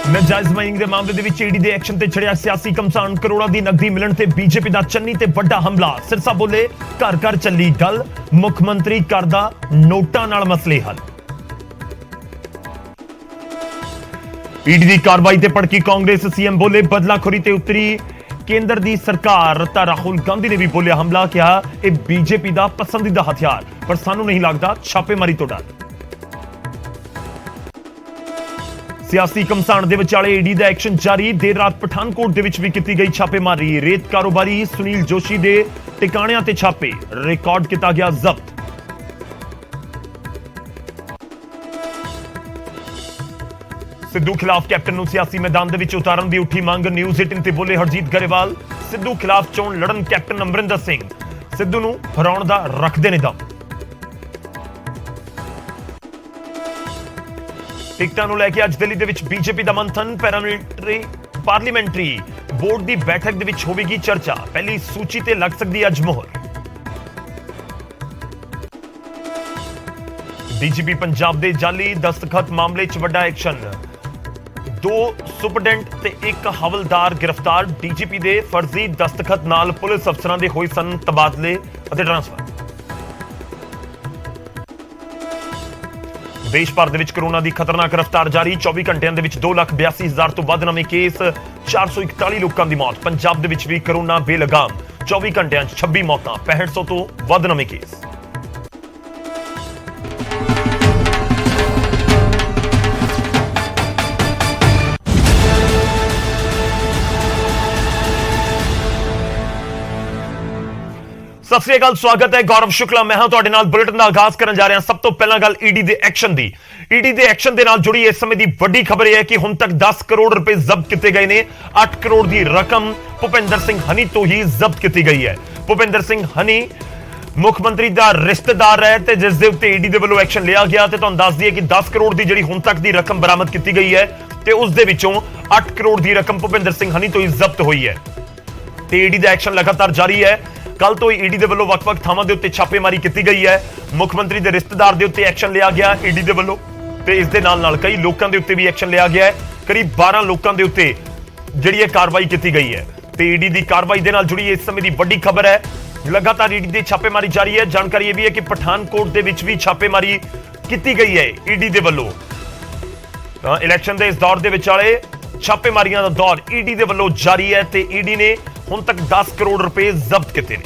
ਨਾਜਾਇਜ਼ ਮਾਈਨਿੰਗ ਦੇ ਮਾਮਲੇ ਦੇ ਵਿੱਚ ਈਡੀ ਦੇ ਐਕਸ਼ਨ ਤੇ ਛੜਿਆ ਸਿਆਸੀ ਕਮਸਾਨ। ਕਰੋੜਾਂ ਦੀ ਨਕਦੀ ਮਿਲਣ ਤੇ ਬੀਜੇਪੀ ਦਾ ਚੰਨੀ ਤੇ ਵੱਡਾ ਹਮਲਾ। ਸਿਰਸਾ ਬੋਲੇ ਘਰ ਘਰ ਚੱਲੀ ਗੱਲ, ਮੁੱਖ ਮੰਤਰੀ ਕਰਦਾ ਨੋਟਾਂ ਨਾਲ ਮਸਲੇ ਹੱਲ। ਈਡੀ ਦੀ ਕਾਰਵਾਈ ਤੇ ਭੜਕੀ ਕਾਂਗਰਸ। ਸੀਐਮ ਬੋਲੇ ਬਦਲਾਖੋਰੀ ਤੇ ਉਤਰੀ ਕੇਂਦਰ ਦੀ ਸਰਕਾਰ। ਤਾਂ ਰਾਹੁਲ ਗਾਂਧੀ ਨੇ ਵੀ ਬੋਲਿਆ ਹਮਲਾ, ਕਿਹਾ ਇਹ ਬੀਜੇਪੀ ਦਾ ਪਸੰਦੀਦਾ ਹਥਿਆਰ, ਪਰ ਸਾਨੂੰ ਨਹੀਂ ਲੱਗਦਾ ਛਾਪੇਮਾਰੀ ਤੋਂ ਡਰ। ਸਿਆਸੀ ਕਮਸਾਨ ਦੇ ਵਿਚਾਲੇ ਈਡੀ ਦਾ ਐਕਸ਼ਨ ਜਾਰੀ। ਦੇਰ ਰਾਤ ਪਠਾਨਕੋਟ ਦੇ ਵਿੱਚ ਵੀ ਕੀਤੀ ਗਈ ਛਾਪੇਮਾਰੀ। ਰੇਤ ਕਾਰੋਬਾਰੀ ਸੁਨੀਲ ਜੋਸ਼ੀ ਦੇ ਟਿਕਾਣਿਆਂ ਤੇ ਛਾਪੇ, ਰਿਕਾਰਡ ਕੀਤਾ ਗਿਆ ਜ਼ਬਤ। ਸਿੱਧੂ ਖਿਲਾਫ ਕੈਪਟਨ ਨੂੰ ਸਿਆਸੀ ਮੈਦਾਨ ਦੇ ਵਿੱਚ ਉਤਾਰਨ ਦੀ ਉੱਠੀ ਮੰਗ। ਨਿਊਜ਼ 18 ਤੇ ਬੋਲੇ ਹਰਜੀਤ ਗਰੇਵਾਲ, ਸਿੱਧੂ ਖਿਲਾਫ ਚੋਣ ਲੜਨ ਕੈਪਟਨ ਅਮਰਿੰਦਰ ਸਿੰਘ। ਸਿੱਧੂ ਨੂੰ ਹਰਾਉਣ ਦਾ ਰੱਖਦੇ ਨੇ ਦਮ। ਟਿਕਟਾਂ ਨੂੰ ਲੈ ਕੇ ਅੱਜ ਦਿੱਲੀ ਦੇ ਵਿੱਚ ਬੀਜੇਪੀ ਦਾ ਮੰਥਨ। ਪਾਰਲੀਮੈਂਟਰੀ ਬੋਰਡ ਦੀ ਬੈਠਕ ਦੇ ਵਿੱਚ ਹੋਵੇਗੀ ਚਰਚਾ। ਪਹਿਲੀ ਸੂਚੀ ਤੇ ਲੱਗ ਸਕਦੀ ਅੱਜ ਮੋਹਰ। ਡੀਜੀਪੀ ਪੰਜਾਬ ਦੇ ਜਾਲੀ ਦਸਤਖਤ ਮਾਮਲੇ 'ਚ ਵੱਡਾ ਐਕਸ਼ਨ। 2 ਸੁਪਰਡੈਂਟ ਤੇ 1 ਹਵਲਦਾਰ ਗ੍ਰਿਫਤਾਰ। ਡੀਜੀਪੀ ਦੇ ਫਰਜ਼ੀ ਦਸਤਖਤ ਨਾਲ ਪੁਲਿਸ ਅਫਸਰਾਂ ਦੇ ਹੋਏ ਸਨ ਤਬਾਦਲੇ ਅਤੇ ਟ੍ਰਾਂਸਫਰ। ਦੇਸ਼ ਭਰ ਦੇ ਵਿੱਚ ਕੋਰੋਨਾ ਦੀ ਖਤਰਨਾਕ ਰਫ਼ਤਾਰ ਜਾਰੀ। 24 ਘੰਟਿਆਂ ਦੇ ਵਿੱਚ 2,82,000 ਤੋਂ ਵੱਧ ਨਵੇਂ ਕੇਸ, 441 ਲੋਕਾਂ ਦੀ ਮੌਤ। ਪੰਜਾਬ ਦੇ ਵਿੱਚ ਵੀ ਕੋਰੋਨਾ ਬੇਲਗਾਮ। 24 ਘੰਟਿਆਂ 'ਚ 26 ਮੌਤਾਂ, 6500 ਤੋਂ ਵੱਧ ਨਵੇਂ ਕੇਸ। ਸਤਿ ਸ੍ਰੀ ਅਕਾਲ, ਸਵਾਗਤ ਹੈ। ਗੌਰਵ ਸ਼ੁਕਲਾ ਮੈਂ ਹਾਂ ਤੁਹਾਡੇ ਨਾਲ। ਬੁਲੇਟਿਨ ਦਾ ਆਗਾਜ਼ ਕਰਨ ਜਾ ਰਹੇ ਹਾਂ। ਸਭ ਤੋਂ ਪਹਿਲਾਂ ਗੱਲ ਈਡੀ ਦੇ ਐਕਸ਼ਨ ਦੀ। ਈਡੀ ਦੇ ਐਕਸ਼ਨ ਦੇ ਨਾਲ ਜੁੜੀ ਇਸ ਸਮੇਂ ਦੀ ਵੱਡੀ ਖਬਰ ਇਹ ਹੈ ਕਿ ਹੁਣ ਤੱਕ 10 ਕਰੋੜ ਰੁਪਏ ਜ਼ਬਤ ਕੀਤੇ ਗਏ ਨੇ। 8 ਕਰੋੜ ਦੀ ਰਕਮ ਭੁਪਿੰਦਰ ਸਿੰਘ ਹਨੀ ਤੋਂ ਹੀ ਜ਼ਬਤ ਕੀਤੀ ਗਈ ਹੈ। ਭੁਪਿੰਦਰ ਸਿੰਘ ਹਨੀ ਮੁੱਖ ਮੰਤਰੀ ਦਾ ਰਿਸ਼ਤੇਦਾਰ ਹੈ ਤੇ ਜਿਸ ਦੇ ਉੱਤੇ ਈਡੀ ਦੇ ਵੱਲੋਂ ਐਕਸ਼ਨ ਲਿਆ ਗਿਆ। ਤੇ ਤੁਹਾਨੂੰ ਦੱਸ ਦਈਏ ਕਿ 10 ਕਰੋੜ ਦੀ ਜਿਹੜੀ ਹੁਣ ਤੱਕ ਦੀ ਰਕਮ ਬਰਾਮਦ ਕੀਤੀ ਗਈ ਹੈ ਤੇ ਉਸ ਦੇ ਵਿੱਚੋਂ 8 ਕਰੋੜ ਦੀ ਰਕਮ ਭੁਪਿੰਦਰ ਸਿੰਘ ਹਨੀ ਤੋਂ ਹੀ ਜ਼ਬਤ ਹੋਈ ਹੈ। ਤੇ ਈਡੀ ਦਾ ਐਕਸ਼ਨ ਲਗਾਤਾਰ ਜਾਰੀ ਹੈ। ਕੱਲ ਤੋਂ ਹੀ ਈਡੀ ਦੇ ਵੱਲੋਂ ਵੱਖ-ਵੱਖ ਥਾਵਾਂ ਦੇ ਉੱਤੇ ਛਾਪੇਮਾਰੀ ਕੀਤੀ ਗਈ ਹੈ। ਮੁੱਖ ਮੰਤਰੀ ਦੇ ਰਿਸ਼ਤੇਦਾਰ ਦੇ ਉੱਤੇ ਐਕਸ਼ਨ ਲਿਆ ਗਿਆ ਈਡੀ ਦੇ ਵੱਲੋਂ ਤੇ ਇਸ ਦੇ ਨਾਲ ਕਈ ਲੋਕਾਂ ਦੇ ਉੱਤੇ ਵੀ ਐਕਸ਼ਨ ਲਿਆ ਗਿਆ ਹੈ। ਕਰੀਬ 12 ਲੋਕਾਂ ਦੇ ਉੱਤੇ ਜਿਹੜੀ ਇਹ ਕਾਰਵਾਈ ਕੀਤੀ ਗਈ ਹੈ। ਤੇ ਈਡੀ ਦੀ ਕਾਰਵਾਈ ਦੇ ਨਾਲ ਜੁੜੀ ਇਸ ਸਮੇਂ ਦੀ ਵੱਡੀ ਖਬਰ ਹੈ। ਲਗਾਤਾਰ ਈਡੀ ਦੀ ਛਾਪੇਮਾਰੀ ਜਾਰੀ ਹੈ। ਜਾਣਕਾਰੀ ਇਹ ਵੀ ਹੈ ਕਿ ਪਠਾਨਕੋਟ ਦੇ ਵਿੱਚ ਵੀ ਛਾਪੇਮਾਰੀ ਕੀਤੀ ਗਈ ਹੈ ਈਡੀ ਦੇ ਵੱਲੋਂ। ਤਾਂ ਇਲੈਕਸ਼ਨ ਦੇ ਇਸ ਦੌਰ ਦੇ ਵਿਚਾਲੇ ਛਾਪੇਮਾਰੀਆਂ ਦਾ ਦੌਰ ਈਡੀ ਦੇ ਵੱਲੋਂ ਜਾਰੀ ਹੈ ਤੇ ਈਡੀ ਨੇ ਹੁਣ ਤੱਕ 10 ਕਰੋੜ ਰੁਪਏ ਜ਼ਬਤ ਕੀਤੇ ਨੇ।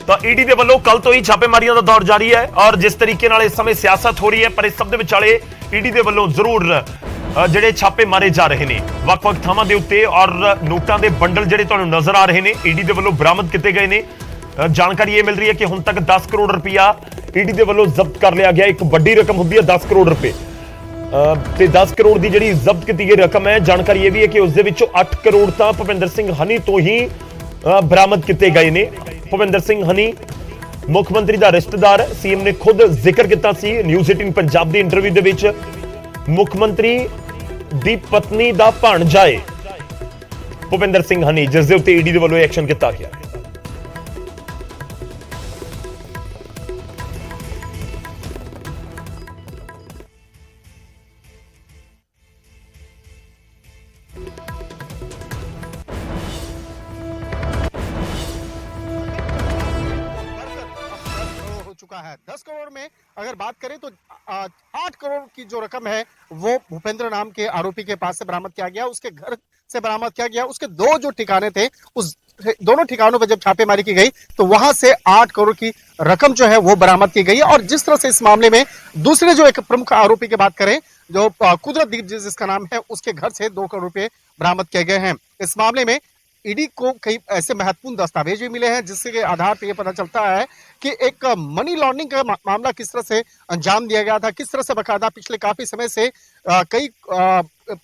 ਤਾਂ ਈਡੀ ਦੇ ਵੱਲੋਂ ਕੱਲ ਤੋਂ ਹੀ ਛਾਪੇਮਾਰੀਆਂ ਦਾ ਦੌਰ ਜਾਰੀ ਹੈ ਔਰ ਜਿਸ ਤਰੀਕੇ ਨਾਲ ਇਸ ਸਮੇਂ ਸਿਆਸਤ ਹੋ ਰਹੀ ਹੈ, ਪਰ ਇਸ ਸਭ ਦੇ ਵਿਚਾਲੇ ਈਡੀ ਦੇ ਵੱਲੋਂ ਜ਼ਰੂਰ ਜਿਹੜੇ ਛਾਪੇ ਮਾਰੇ ਜਾ ਰਹੇ ਨੇ ਵੱਖ-ਵੱਖ ਥਾਵਾਂ ਦੇ ਉੱਤੇ ਔਰ ਨੋਟਾਂ ਦੇ ਬੰਡਲ ਜਿਹੜੇ ਤੁਹਾਨੂੰ ਨਜ਼ਰ ਆ ਰਹੇ ਨੇ ਈਡੀ ਦੇ ਵੱਲੋਂ ਬਰਾਮਦ ਕੀਤੇ ਗਏ ਨੇ। ਜਾਣਕਾਰੀ ਇਹ ਮਿਲ ਰਹੀ ਹੈ ਕਿ ਹੁਣ ਤੱਕ 10 ਕਰੋੜ ਰੁਪਇਆ ਈਡੀ ਦੇ ਵੱਲੋਂ ਜ਼ਬਤ ਕਰ ਲਿਆ ਗਿਆ। ਇੱਕ ਵੱਡੀ ਰਕਮ ਹੁੰਦੀ ਹੈ 10 ਕਰੋੜ ਰੁਪਏ ਤੇ 10 ਕਰੋੜ ਦੀ ਜਿਹੜੀ ਜ਼ਬਤ ਕੀਤੀ ਗਈ ਰਕਮ ਹੈ, ਜਾਣਕਾਰੀ ਇਹ ਵੀ ਹੈ ਕਿ ਉਸ ਦੇ ਵਿੱਚੋਂ 8 ਕਰੋੜ ਤਾਂ ਭੁਪਿੰਦਰ ਸਿੰਘ ਹਨੀ ਤੋਂ ਹੀ ਬਰਾਮਦ ਕੀਤੇ ਗਏ ਨੇ। ਭੁਪਿੰਦਰ ਸਿੰਘ ਹਨੀ ਮੁੱਖ ਮੰਤਰੀ ਦਾ ਰਿਸ਼ਤੇਦਾਰ। ਸੀਐਮ ਨੇ ਖੁਦ ਜ਼ਿਕਰ ਕੀਤਾ ਸੀ ਨਿਊਜ਼ 18 ਪੰਜਾਬ ਦੀ ਇੰਟਰਵਿਊ ਦੇ ਵਿੱਚ। ਮੁੱਖ ਮੰਤਰੀ ਦੀ ਪਤਨੀ ਦਾ ਭਾਣਜਾ ਹੈ ਭੁਪਿੰਦਰ ਸਿੰਘ ਹਨੀ, ਜਿਸ ਦੇ ਉੱਤੇ ਈਡੀ ਦੇ ਵੱਲੋਂ ਐਕਸ਼ਨ ਕੀਤਾ ਗਿਆ। है 10 करोड़ में अगर बात करें तो 8 करोड़ की जो रकम है वो भूपेंद्र नाम के आरोपी के पास से बरामद किया गया, उसके घर से बरामद किया गया। उसके 2 जो ठिकाने थे उस दोनों ठिकानों पर जब छापेमारी की गई तो वहां से 8 करोड़ की रकम जो है वो बरामद की गई। और जिस तरह से इस मामले में दूसरे जो एक प्रमुख आरोपी की बात करें जो कुदरतदीप जिसका नाम है, उसके घर से 2 करोड़ रुपए बरामद किए गए हैं। इस मामले में ईडी को कई ऐसे महत्वपूर्ण दस्तावेज भी मिले हैं जिसके आधार पर यह पता चलता है कि एक मनी लॉन्ड्रिंग का मामला किस तरह से अंजाम दिया गया था, किस तरह से बकायदा पिछले काफी समय से कई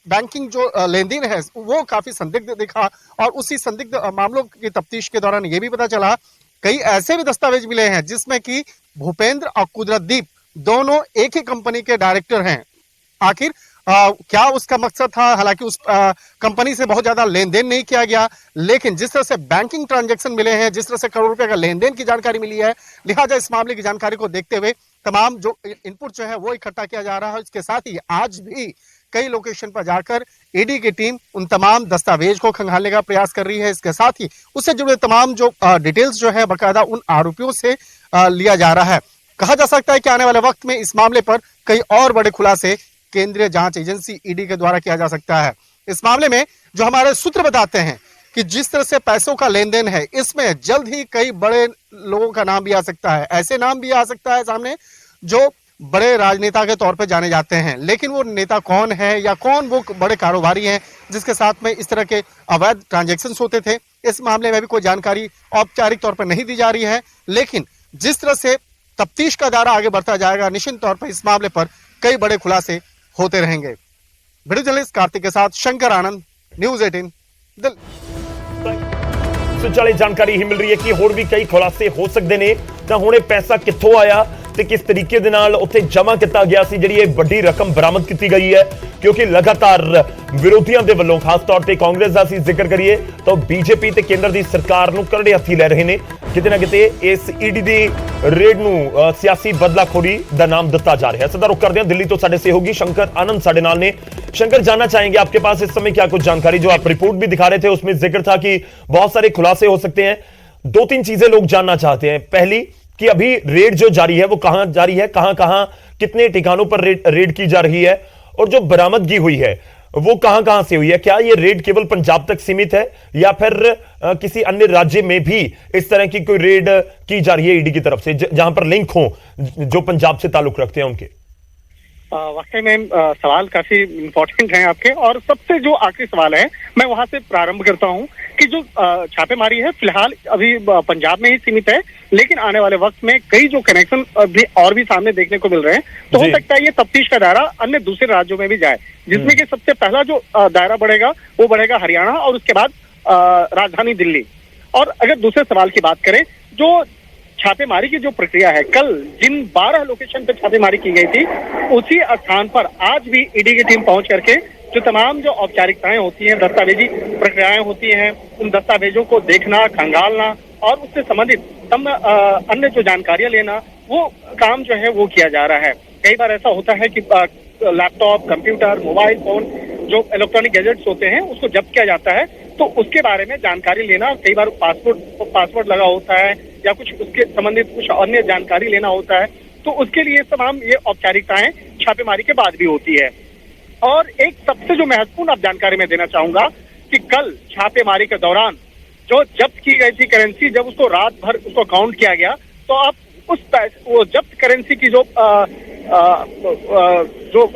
बैंकिंग जो लेन देन है वो काफी संदिग्ध दिखा। और उसी संदिग्ध मामलों की तफ्तीश के दौरान ये भी पता चला कई ऐसे भी दस्तावेज मिले हैं जिसमें कि भूपेंद्र और कुदरतदीप दोनों एक ही कंपनी के डायरेक्टर हैं। आखिर क्या उसका मकसद था। हालांकि उस कंपनी से बहुत ज्यादा लेन देन नहीं किया गया, लेकिन जिस तरह से बैंकिंग ट्रांजैक्शन मिले हैं, जिस तरह से करोड़ रुपए का लेन देन की जानकारी मिली है, लिहाजा इस मामले की जानकारी को देखते हुए तमाम जो इनपुट जो है वो इकट्ठा किया जा रहा है। इसके साथ ही आज भी कई लोकेशन पर जाकर ईडी की टीम उन तमाम दस्तावेज को खंगालने का प्रयास कर रही है। इसके साथ ही उससे जुड़े तमाम जो डिटेल्स जो है बकायदा उन आरोपियों से लिया जा रहा है। कहा जा सकता है कि आने वाले वक्त में इस मामले पर कई और बड़े खुलासे केंद्रीय जांच एजेंसी ईडी के द्वारा किया जा सकता है। इस मामले में जो हमारे सूत्र बताते हैं कि जिस तरह से पैसों का लेन देन है, इसमें जल्द ही कई बड़े लोगों का नाम भी आ सकता है। ऐसे नाम भी आ सकता है सामने जो बड़े राजनेता के तौर पे जाने जाते हैं, लेकिन वो नेता कौन है या कौन वो बड़े कारोबारी हैं जिसके साथ में इस तरह के अवैध ट्रांजैक्शंस होते थे, इस मामले में भी कोई जानकारी औपचारिक तौर पर नहीं दी जा रही है। लेकिन जिस तरह से तफ्तीश का दायरा आगे बढ़ता जाएगा, निश्चित तौर पर इस मामले पर कई बड़े खुलासे होते रहेंगे। वीडियो जर्नलिस्ट कार्तिक के साथ शंकर आनंद, न्यूज़ 18 दिल्ली। सुचाली जानकारी ही मिल रही है कि होर भी कई खुलासे हो सकते ने। ਤਾਂ ਹੁਣ ਇਹ ਪੈਸਾ ਕਿੱਥੋਂ ਆਇਆ ਤੇ ਕਿਸ ਤਰੀਕੇ ਦੇ ਨਾਲ ਉੱਥੇ ਜਮ੍ਹਾਂ ਕੀਤਾ ਗਿਆ ਸੀ, ਜਿਹੜੀ ਇਹ ਵੱਡੀ ਰਕਮ ਬਰਾਮਦ ਕੀਤੀ ਗਈ ਹੈ, ਕਿਉਂਕਿ ਲਗਾਤਾਰ ਵਿਰੋਧੀਆਂ ਦੇ ਵੱਲੋਂ ਖਾਸ ਤੌਰ ਤੇ ਕਾਂਗਰਸ ਦਾ ਅਸੀਂ ਜ਼ਿਕਰ ਕਰੀਏ ਤਾਂ ਬੀਜੇਪੀ ਤੇ ਕੇਂਦਰ ਦੀ ਸਰਕਾਰ ਨੂੰ ਕਰੜੇ ਹੱਥੀ ਲੈ ਰਹੇ ਨੇ। ਕਿਤੇ ਨਾ ਕਿਤੇ ਇਸ ਈਡੀ ਦੀ ਰੇਡ ਨੂੰ ਸਿਆਸੀ ਬਦਲਾਖੋਰੀ ਦਾ ਨਾਮ ਦਿੱਤਾ ਜਾ ਰਿਹਾ ਹੈ। ਸਦਾ ਰੁਕ ਕਰਦੇ ਹਾਂ, ਦਿੱਲੀ ਤੋਂ ਸਾਡੇ सहयोगी शंकर आनंद साढ़े नाल ने। शंकर, जानना चाहेंगे आपके पास इस समय क्या कुछ जानकारी, जो आप रिपोर्ट भी दिखा रहे थे उसमें जिक्र था कि बहुत सारे खुलासे हो सकते हैं। दो तीन चीजें लोग जानना चाहते हैं। पहली कि अभी रेड जो जारी है वो कहां जारी है, कहां कहां कितने ठिकानों पर रेड की जा रही है, और जो बरामदगी हुई है वो कहां कहां से हुई है। क्या ये रेड केवल पंजाब तक सीमित है या फिर किसी अन्य राज्य में भी इस तरह की कोई रेड की जा रही है ईडी की तरफ से, जहां पर लिंक हो जो पंजाब से ताल्लुक रखते हैं उनके? वाकई में सवाल काफी इम्पोर्टेंट हैं आपके, और सबसे जो आखिरी सवाल है मैं वहां से प्रारंभ करता हूं कि जो छापेमारी है फिलहाल अभी पंजाब में ही सीमित है, लेकिन आने वाले वक्त में कई जो कनेक्शन भी और भी सामने देखने को मिल रहे हैं, तो हो सकता है ये तफ्तीश का दायरा अन्य दूसरे राज्यों में भी जाए, जिसमें कि सबसे पहला जो दायरा बढ़ेगा वो बढ़ेगा हरियाणा और उसके बाद राजधानी दिल्ली। और अगर दूसरे सवाल की बात करें, जो छापेमारी की जो प्रक्रिया है, कल जिन 12 लोकेशन पे छापेमारी की गई थी उसी स्थान पर आज भी ईडी की टीम पहुंच करके जो तमाम जो औपचारिकताएं होती हैं, दस्तावेजी प्रक्रियाएं होती हैं, उन दस्तावेजों को देखना, खंगालना और उससे संबंधित अन्य जो जानकारियां लेना, वो काम जो है वो किया जा रहा है। कई बार ऐसा होता है कि लैपटॉप, कंप्यूटर, मोबाइल फोन, जो इलेक्ट्रॉनिक गैजेट्स होते हैं उसको जब्त किया जाता है, तो उसके बारे में जानकारी लेना, कई बार पासवर्ड लगा होता है या कुछ उसके संबंधित कुछ अन्य जानकारी लेना होता है, तो उसके लिए तमाम ये औपचारिकताएं छापेमारी के बाद भी होती है। और एक सबसे जो महत्वपूर्ण आप जानकारी मैं देना चाहूंगा कि कल छापेमारी के दौरान जो जब्त की गई थी करेंसी, जब उसको रात भर उसको काउंट किया गया, तो अब वो जब्त करेंसी की जो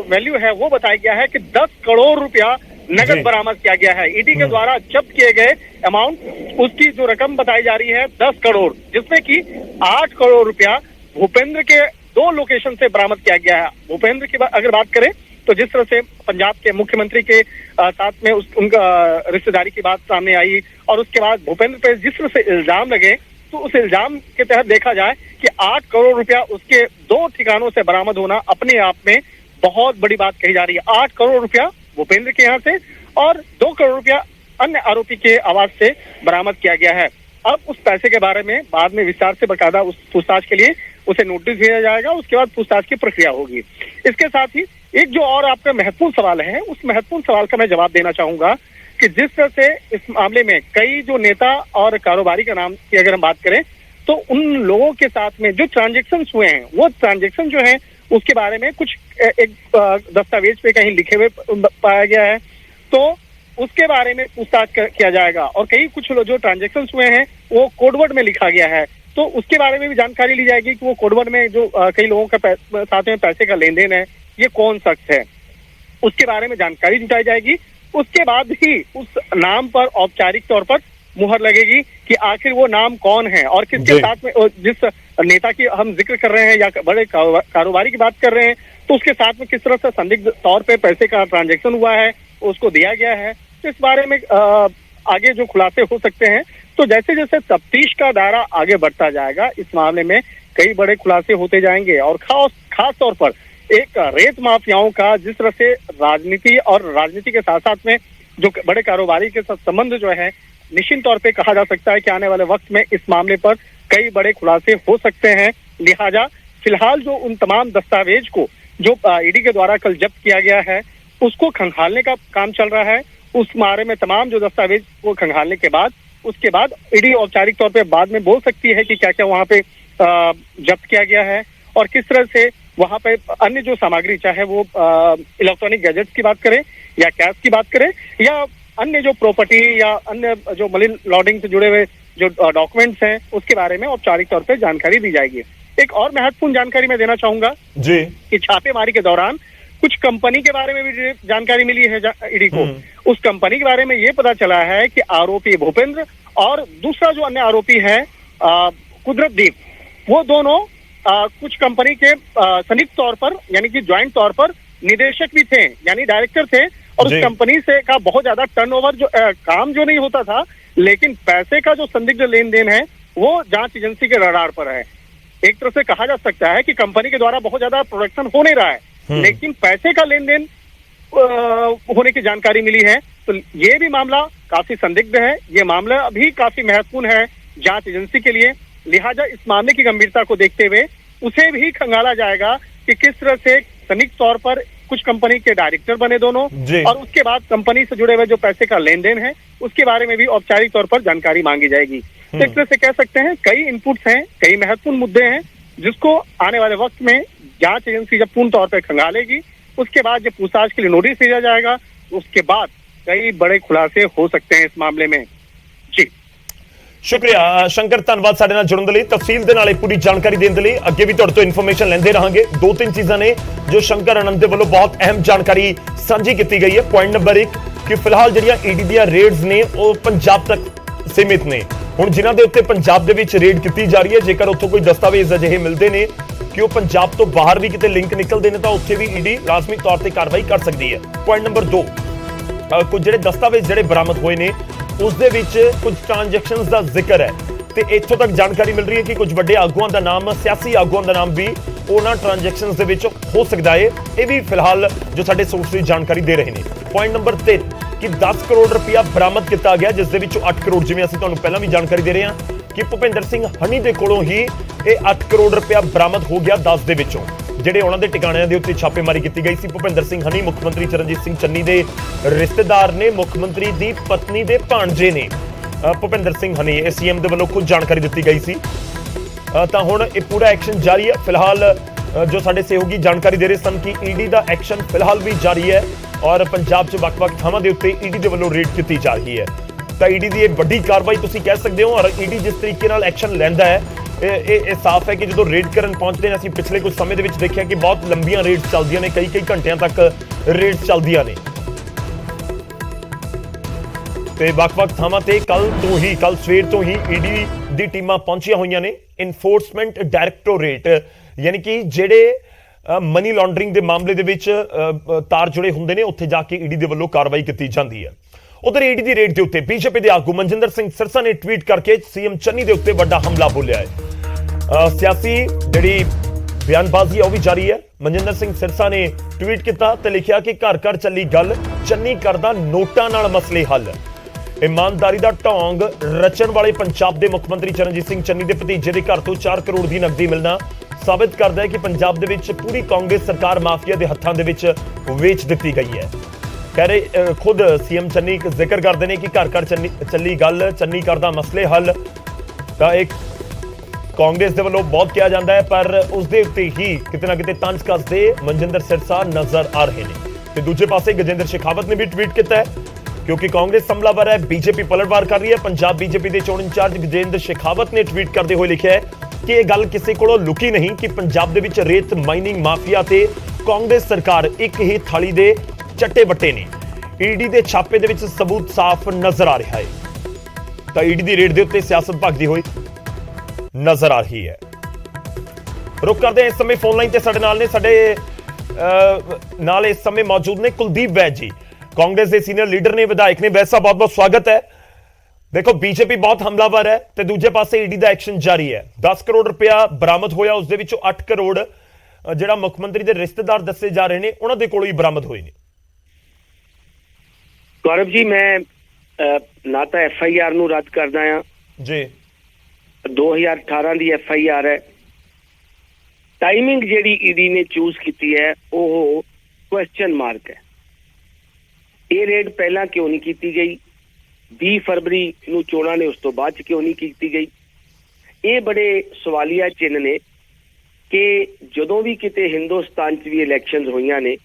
वैल्यू है वो बताया गया है कि 10 करोड़ रुपया नगद बरामद किया गया है। ईडी के द्वारा जब्त किए गए अमाउंट, उसकी जो रकम बताई जा रही है 10 करोड़, जिसमें कि 8 करोड़ रुपया भूपेंद्र के 2 लोकेशन से बरामद किया गया है। भूपेंद्र की अगर बात करें तो जिस तरह से पंजाब के मुख्यमंत्री के साथ में उनका रिश्तेदारी की बात सामने आई, और उसके बाद भूपेंद्र पे जिस तरह से इल्जाम लगे, तो उस इल्जाम के तहत देखा जाए कि 8 करोड़ रुपया उसके 2 ठिकानों से बरामद होना अपने आप में बहुत बड़ी बात कही जा रही है। 8 करोड़ रुपया भूपेंद्र के यहाँ से और 2 करोड़ रुपया अन्य आरोपी के आवास से बरामद किया गया है। अब उस पैसे के बारे में बाद में विस्तार से बकायदा उस पूछताछ के लिए उसे नोटिस भेजा जाएगा, उसके बाद पूछताछ की प्रक्रिया होगी। इसके साथ ही एक जो और आपका महत्वपूर्ण सवाल है, उस महत्वपूर्ण सवाल का मैं जवाब देना चाहूंगा कि जिस तरह से इस मामले में कई जो नेता और कारोबारी का नाम की अगर हम बात करें, तो उन लोगों के साथ में जो ट्रांजेक्शन हुए हैं, वो ट्रांजेक्शन जो है उसके बारे में कुछ एक दस्तावेज पे कहीं लिखे हुए पाया गया है, तो उसके बारे में पूछताछ किया जाएगा। और कई कुछ जो ट्रांजेक्शन हुए हैं वो कोडवर्ड में लिखा गया है, तो उसके बारे में भी जानकारी ली जाएगी कि वो कोडवर्ड में जो कई लोगों का साथ में पैसे का लेन देन है, ये कौन शख्स है, उसके बारे में जानकारी जुटाई जाएगी। उसके बाद ही उस नाम पर औपचारिक तौर पर मुहर लगेगी कि आखिर वो नाम कौन है और किसके साथ में, जिस नेता की हम जिक्र कर रहे हैं या बड़े कारोबारी की बात कर रहे हैं, तो उसके साथ में किस तरह से संदिग्ध तौर पे पैसे का ट्रांजैक्शन हुआ है, उसको दिया गया है। तो इस बारे में आगे जो खुलासे हो सकते हैं, तो जैसे जैसे तफ्तीश का दायरा आगे बढ़ता जाएगा, इस मामले में कई बड़े खुलासे होते जाएंगे। और खास तौर पर एक रेत माफियाओं का जिस तरह से राजनीति और राजनीति के साथ साथ में जो बड़े कारोबारी के साथ संबंध जो है, निश्चित तौर पे कहा जा सकता है कि आने वाले वक्त में इस मामले पर कई बड़े खुलासे हो सकते हैं। लिहाजा फिलहाल जो उन तमाम दस्तावेज को जो ईडी के द्वारा कल जब्त किया गया है उसको खंगालने का काम चल रहा है। उस बारे में तमाम जो दस्तावेज को खंगालने के बाद उसके बाद ईडी औपचारिक तौर पे बाद में बोल सकती है कि क्या क्या वहां पे जब्त किया गया है और किस तरह से वहां पे अन्य जो सामग्री, चाहे वो इलेक्ट्रॉनिक गैजेट्स की बात करें या कैश की बात करें या अन्य जो प्रॉपर्टी या अन्य जो मनी लॉन्ड्रिंग से जुड़े हुए जो डॉक्यूमेंट्स हैं उसके बारे में औपचारिक तौर पे जानकारी दी जाएगी। एक और महत्वपूर्ण जानकारी मैं देना चाहूंगा जी कि छापेमारी के दौरान कुछ कंपनी के बारे में भी जानकारी मिली है ईडी को। उस कंपनी के बारे में ये पता चला है कि आरोपी भूपेंद्र और दूसरा जो अन्य आरोपी है कुदरतदीप, वो दोनों कुछ कंपनी के संयुक्त तौर पर यानी कि ज्वाइंट तौर पर निदेशक भी थे, यानी डायरेक्टर थे। और उस कंपनी से का बहुत ज्यादा टर्नओवर जो काम जो नहीं होता था, लेकिन पैसे का जो संदिग्ध लेन देन है वो जांच एजेंसी के रडार पर है। एक तरह से कहा जा सकता है कि कंपनी के द्वारा बहुत ज्यादा प्रोडक्शन हो नहीं रहा है, लेकिन पैसे का लेन देन होने की जानकारी मिली है। तो ये भी मामला काफी संदिग्ध है, ये मामला अभी काफी महत्वपूर्ण है जांच एजेंसी के लिए। लिहाजा इस मामले की गंभीरता को देखते हुए उसे भी खंगाला जाएगा कि किस तरह से संयुक्त तौर पर कुछ कंपनी के डायरेक्टर बने दोनों, और उसके बाद कंपनी से जुड़े हुए जो पैसे का लेन देन है उसके बारे में भी औपचारिक तौर पर जानकारी मांगी जाएगी। तो एक तरह से कह सकते हैं कई इनपुट्स हैं, कई महत्वपूर्ण मुद्दे हैं जिसको आने वाले वक्त में जांच एजेंसी जब पूर्ण तौर पर खंगालेगी उसके बाद जब पूछताछ के लिए नोटिस भेजा जाएगा उसके बाद कई बड़े खुलासे हो सकते हैं इस मामले में। जी शुक्रिया शंकर, ਧੰਨਵਾਦ ਸਾਡੇ ਨਾਲ ਜੁੜਨ ਦੇ ਲਈ, ਤਫਸੀਲ ਦੇ ਨਾਲ ਇਹ ਪੂਰੀ ਜਾਣਕਾਰੀ ਦੇਣ ਦੇ ਲਈ। ਅੱਗੇ ਵੀ ਤੁਹਾਡੇ ਤੋਂ ਇਨਫੋਰਮੇਸ਼ਨ ਲੈਂਦੇ ਰਹਾਂਗੇ। ਦੋ ਤਿੰਨ ਚੀਜ਼ਾਂ ਨੇ ਜੋ ਸ਼ੰਕਰ ਆਨੰਦ ਦੇ ਵੱਲੋਂ ਬਹੁਤ ਅਹਿਮ ਜਾਣਕਾਰੀ ਸਾਂਝੀ ਕੀਤੀ ਗਈ ਹੈ। ਪੁਆਇੰਟ ਨੰਬਰ 1 ਕਿ ਫਿਲਹਾਲ ਜਿਹੜੀਆਂ ਈਡੀ ਦੀਆਂ ਰੇਡਸ ਨੇ ਉਹ ਪੰਜਾਬ ਤੱਕ ਸੀਮਿਤ ਨੇ। ਹੁਣ ਜਿਨ੍ਹਾਂ ਦੇ ਉੱਤੇ ਪੰਜਾਬ ਦੇ ਵਿੱਚ ਰੇਡ ਕੀਤੀ ਜਾ ਰਹੀ ਹੈ, ਜੇਕਰ ਉੱਥੋਂ ਕੋਈ ਦਸਤਾਵੇਜ਼ ਅਜਿਹੇ ਮਿਲਦੇ ਨੇ ਕਿ ਉਹ ਪੰਜਾਬ ਤੋਂ ਬਾਹਰ ਵੀ ਕਿਤੇ ਲਿੰਕ ਨਿਕਲਦੇ ਨੇ ਤਾਂ ਉੱਥੇ ਵੀ ਈਡੀ ਲਾਜ਼ਮੀ ਤੌਰ ਤੇ ਕਾਰਵਾਈ ਕਰ ਸਕਦੀ ਹੈ। ਪੁਆਇੰਟ ਨੰਬਰ 2 ਕੁਝ ਜਿਹੜੇ ਦਸਤਾਵੇਜ਼ ਜਿਹੜੇ ਬਰਾਮਦ ਹੋਏ ਨੇ ਉਸ ਦੇ ਵਿੱਚ ਕੁਝ ਟ੍ਰਾਂਜੈਕਸ਼ਨਸ ਦਾ ਜ਼ਿਕਰ ਹੈ ਤੇ ਇੱਥੋਂ ਤੱਕ ਜਾਣਕਾਰੀ ਮਿਲ ਰਹੀ ਹੈ ਕਿ ਕੁਝ ਵੱਡੇ ਆਗੂਆਂ ਦਾ ਨਾਮ, ਸਿਆਸੀ ਆਗੂਆਂ ਦਾ ਨਾਮ ਵੀ ਉਹਨਾਂ ਟ੍ਰਾਂਜੈਕਸ਼ਨਸ ਦੇ ਵਿੱਚ ਹੋ ਸਕਦਾ ਹੈ। ਇਹ ਵੀ ਫਿਲਹਾਲ ਜੋ ਸਾਡੇ ਸੋਰਸਿਸ ਜਾਣਕਾਰੀ ਦੇ ਰਹੇ ਨੇ। ਪੁਆਇੰਟ ਨੰਬਰ 3 ਕਿ 10 ਕਰੋੜ ਰੁਪਇਆ ਬਰਾਮਦ ਕੀਤਾ ਗਿਆ, ਜਿਸ ਦੇ ਵਿੱਚੋਂ 8 ਕਰੋੜ, ਜਿਵੇਂ ਅਸੀਂ ਤੁਹਾਨੂੰ ਪਹਿਲਾਂ ਵੀ ਜਾਣਕਾਰੀ ਦੇ ਰਹੇ ਹਾਂ ਕਿ ਭੁਪਿੰਦਰ ਸਿੰਘ ਹਨੀ ਦੇ ਕੋਲੋਂ ਹੀ ਇਹ 8 ਕਰੋੜ ਰੁਪਇਆ ਬਰਾਮਦ ਹੋ ਗਿਆ 10 ਦੇ ਵਿੱਚੋਂ, ਜਿਹੜੇ ਉਹਨਾਂ ਦੇ ਟਿਕਾਣਿਆਂ ਦੇ ਉੱਤੇ ਛਾਪੇਮਾਰੀ ਕੀਤੀ ਗਈ ਸੀ। ਭੁਪਿੰਦਰ ਸਿੰਘ ਹਨੀ ਮੁੱਖ ਮੰਤਰੀ ਚਰਨਜੀਤ ਸਿੰਘ ਚੰਨੀ ਦੇ ਰਿਸ਼ਤੇਦਾਰ ਨੇ, ਮੁੱਖ ਮੰਤਰੀ ਦੀ ਪਤਨੀ ਦੇ ਭਾਣਜੇ ਨੇ ਭੁਪਿੰਦਰ ਸਿੰਘ ਹਨੀ। ਇਹ ਸੀਐਮ ਦੇ ਵੱਲੋਂ ਖੁਦ ਜਾਣਕਾਰੀ ਦਿੱਤੀ ਗਈ ਸੀ। ਤਾਂ ਹੁਣ ਇਹ ਪੂਰਾ ਐਕਸ਼ਨ ਜਾਰੀ ਹੈ। ਫਿਲਹਾਲ ਜੋ ਸਾਡੇ ਸਹਿਯੋਗੀ ਜਾਣਕਾਰੀ ਦੇ ਰਹੇ ਸਨ ਕਿ ਈਡੀ ਦਾ ਐਕਸ਼ਨ ਫਿਲਹਾਲ ਵੀ ਜਾਰੀ ਹੈ ਔਰ ਪੰਜਾਬ 'ਚ ਵੱਖ-ਵੱਖ ਥਾਵਾਂ ਦੇ ਉੱਤੇ ਈਡੀ ਦੇ ਵੱਲੋਂ ਰੇਡ ਕੀਤੀ ਜਾ ਰਹੀ ਹੈ। ਤਾਂ ਈਡੀ ਦੀ ਇਹ ਵੱਡੀ ਕਾਰਵਾਈ ਤੁਸੀਂ ਕਹਿ ਸਕਦੇ ਹੋ। ਔਰ ਈਡੀ ਜਿਸ ਤਰੀਕੇ ਨਾਲ ਐਕਸ਼ਨ ਲੈਂਦਾ ਹੈ ਇਹ ਸਾਫ਼ ਹੈ ਕਿ ਜਦੋਂ ਰੇਡ ਕਰਨ ਪਹੁੰਚਦੇ ਨੇ, ਅਸੀਂ ਪਿਛਲੇ ਕੁਝ ਸਮੇਂ ਦੇ ਵਿੱਚ ਦੇਖਿਆ ਕਿ ਬਹੁਤ ਲੰਬੀਆਂ ਰੇਡਸ ਚੱਲਦੀਆਂ ਨੇ, ਕਈ ਘੰਟਿਆਂ ਤੱਕ ਰੇਡਸ ਚੱਲਦੀਆਂ ਨੇ ਤੇ ਵੱਖ-ਵੱਖ ਥਾਵਾਂ ਤੇ ਕੱਲ ਸਵੇਰ ਤੋਂ ਹੀ ਈਡੀ ਦੀ ਟੀਮਾਂ ਪਹੁੰਚੀਆਂ ਹੋਈਆਂ ਨੇ। ਇਨਫੋਰਸਮੈਂਟ ਡਾਇਰੈਕਟੋਰੇਟ ਯਾਨੀ ਕਿ ਜਿਹੜੇ ਮਨੀ ਲਾਂਡਰਿੰਗ ਦੇ ਮਾਮਲੇ ਦੇ ਵਿੱਚ ਤਾਰ ਜੁੜੇ ਹੁੰਦੇ ਨੇ ਉੱਥੇ ਜਾ ਕੇ ਈਡੀ ਦੇ ਵੱਲੋਂ ਕਾਰਵਾਈ ਕੀਤੀ ਜਾਂਦੀ ਹੈ। ਉਧਰ ਈਡੀ ਦੀ ਰੇਡ ਦੇ ਉੱਤੇ ਬੀਜੇਪੀ ਦੇ ਆਗੂ ਮਨਜਿੰਦਰ ਸਿੰਘ ਸਿਰਸਾ ਨੇ ਟਵੀਟ ਕਰਕੇ ਸੀਐਮ ਚੰਨੀ ਦੇ ਉੱਤੇ ਵੱਡਾ ਹਮਲਾ ਬੋਲਿਆ ਹੈ। ਸਿਆਸੀ ਜਿਹੜੀ ਬਿਆਨਬਾਜ਼ੀ ਹੈ ਉਹ ਵੀ ਜਾਰੀ ਹੈ। ਮਨਜਿੰਦਰ ਸਿੰਘ ਸਿਰਸਾ ਨੇ ਟਵੀਟ ਕੀਤਾ ਤੇ ਲਿਖਿਆ ਕਿ ਘਰ ਘਰ ਚੱਲੀ ਗੱਲ, ਚੰਨੀ ਕਰਦਾ ਨੋਟਾਂ ਨਾਲ ਮਸਲੇ ਹੱਲ। ਇਮਾਨਦਾਰੀ ਦਾ ਢੋਂਗ ਰਚਣ ਵਾਲੇ ਪੰਜਾਬ ਦੇ ਮੁੱਖ ਮੰਤਰੀ ਚਰਨਜੀਤ ਸਿੰਘ ਚੰਨੀ ਦੇ ਭਤੀਜੇ ਦੇ ਘਰ ਤੋਂ 4 ਕਰੋੜ ਦੀ ਨਕਦੀ ਮਿਲਣਾ ਸਾਬਿਤ ਕਰਦਾ ਹੈ ਕਿ ਪੰਜਾਬ ਦੇ ਵਿੱਚ ਪੂਰੀ ਕਾਂਗਰਸ ਸਰਕਾਰ ਮਾਫੀਆ ਦੇ ਹੱਥਾਂ ਦੇ ਵਿੱਚ ਵੇਚ ਦਿੱਤੀ ਗਈ ਹੈ। ਕਹਿ ਰਹੇ ਖੁਦ ਸੀਐਮ ਚੰਨੀ ਜ਼ਿਕਰ ਕਰਦੇ ਨੇ ਕਿ ਘਰ ਘਰ ਚੱਲੀ ਗੱਲ, ਚੰਨੀ ਕਰਦਾ ਮਸਲੇ ਹੱਲ। ਤਾਂ ਇੱਕ ਕਾਂਗਰਸ ਦੇ ਵੱਲੋਂ ਬਹੁਤ ਕਿਹਾ ਜਾਂਦਾ ਹੈ, ਪਰ ਉਸ ਦੇ ਉੱਤੇ ਹੀ ਕਿਤੇ ਨਾ ਕਿਤੇ ਤੰਜ ਕੱਸਦੇ ਮਨਜਿੰਦਰ ਸਿਰਸਾ ਨਜ਼ਰ ਆ ਰਹੇ ਨੇ। ਤੇ ਦੂਜੇ ਪਾਸੇ ਗਜੇਂਦਰ ਸ਼ੇਖਾਵਤ ਨੇ ਵੀ ਟਵੀਟ ਕੀਤਾ ਹੈ ਕਿਉਂਕਿ ਕਾਂਗਰਸ ਹਮਲਾਵਰ ਹੈ, ਬੀਜੇਪੀ ਪਲਟਵਾਰ ਕਰ ਰਹੀ ਹੈ। ਪੰਜਾਬ ਬੀਜੇਪੀ ਦੇ ਚੋਣ ਇੰਚਾਰਜ ਗਜੇਂਦਰ ਸ਼ੇਖਾਵਤ ਨੇ ਟਵੀਟ ਕਰਦੇ ਹੋਏ ਲਿਖਿਆ ਹੈ ਕਿ ਇਹ ਗੱਲ ਕਿਸੇ ਕੋਲੋਂ ਲੁਕੀ ਨਹੀਂ ਕਿ ਪੰਜਾਬ ਦੇ ਵਿੱਚ ਰੇਤ ਮਾਈਨਿੰਗ ਮਾਫੀਆ ਤੇ ਕਾਂਗਰਸ ਸਰਕਾਰ ਇੱਕ ਹੀ ਥਾਲੀ ਦੇ ਚੱਟੇ ਵੱਟੇ ਨੇ। ਈਡੀ ਦੇ ਛਾਪੇ ਦੇ ਵਿੱਚ ਸਬੂਤ ਸਾਫ਼ ਨਜ਼ਰ ਆ ਰਿਹਾ ਹੈ। ਤਾਂ ਈਡੀ ਦੀ ਰੇਡ ਦੇ ਉੱਤੇ ਸਿਆਸਤ ਭਗਦੀ ਹੋਈ ਨਜ਼ਰ ਆ ਰਹੀ ਹੈ। ਰੁਕ ਕਰਦੇ ਹਾਂ ਇਸ ਸਮੇਂ ਫੋਨ ਲਾਈਨ ਤੇ ਸਾਡੇ ਨਾਲ ਨੇ, ਸਾਡੇ ਨਾਲ ਇਸ ਸਮੇਂ ਮੌਜੂਦ ਨੇ ਕੁਲਦੀਪ ਵੈਦ ਜੀ, ਕਾਂਗਰਸ ਦੇ ਸੀਨੀਅਰ ਲੀਡਰ ਨੇ, ਵਿਧਾਇਕ ਨੇ। ਵੈਦ ਸਾਹਿਬ ਬਹੁਤ ਬਹੁਤ ਸਵਾਗਤ ਹੈ। ਦੇਖੋ ਬੀਜੇਪੀ ਬਹੁਤ ਹਮਲਾਵਰ ਹੈ ਤੇ ਦੂਜੇ ਪਾਸੇ ਈਡੀ ਦਾ ਐਕਸ਼ਨ ਜਾਰੀ ਹੈ। 10 ਕਰੋੜ ਰੁਪਇਆ ਬਰਾਮਦ ਹੋਇਆ, ਉਸ ਦੇ ਵਿੱਚੋਂ 8 ਕਰੋੜ ਜਿਹੜਾ ਮੁੱਖ ਮੰਤਰੀ ਦੇ ਰਿਸ਼ਤੇਦਾਰ ਦੱਸੇ ਜਾ ਰਹੇ ਨੇ ਉਹਨਾਂ ਦੇ ਕੋਲੋਂ ਹੀ ਬਰਾਮਦ ਹੋਏ ਨੇ। ਗੌਰਵ ਜੀ, ਮੈਂ ਨਾ ਤਾਂ FIR ਨੂੰ ਰੱਦ ਕਰਦਾ ਆ ਜੀ। 2018 ਦੀ FIR ਹੈ। ਟਾਈਮਿੰਗ ਜਿਹੜੀ ਈਡੀ ਨੇ ਚੂਜ਼ ਕੀਤੀ ਹੈ ਉਹ ਕੁਐਸਚਨ ਮਾਰਕ ਹੈ। ਇਹ ਰੇਡ ਪਹਿਲਾਂ ਕਿਉਂ ਨਹੀਂ ਕੀਤੀ ਗਈ? 20 ਫਰਵਰੀ ਨੂੰ ਚੋਣਾਂ ਨੇ, ਉਸ ਤੋਂ ਬਾਅਦ ਚ ਕਿਉਂ ਨਹੀਂ ਕੀਤੀ ਗਈ? ਇਹ ਬੜੇ ਸਵਾਲੀਆ ਚਿੰਨ੍ਹ ਨੇ ਕਿ ਜਦੋਂ ਵੀ ਕਿਤੇ ਹਿੰਦੁਸਤਾਨ 'ਚ ਵੀ ਇਲੈਕਸ਼ਨਸ ਹੋਈਆਂ ਨੇ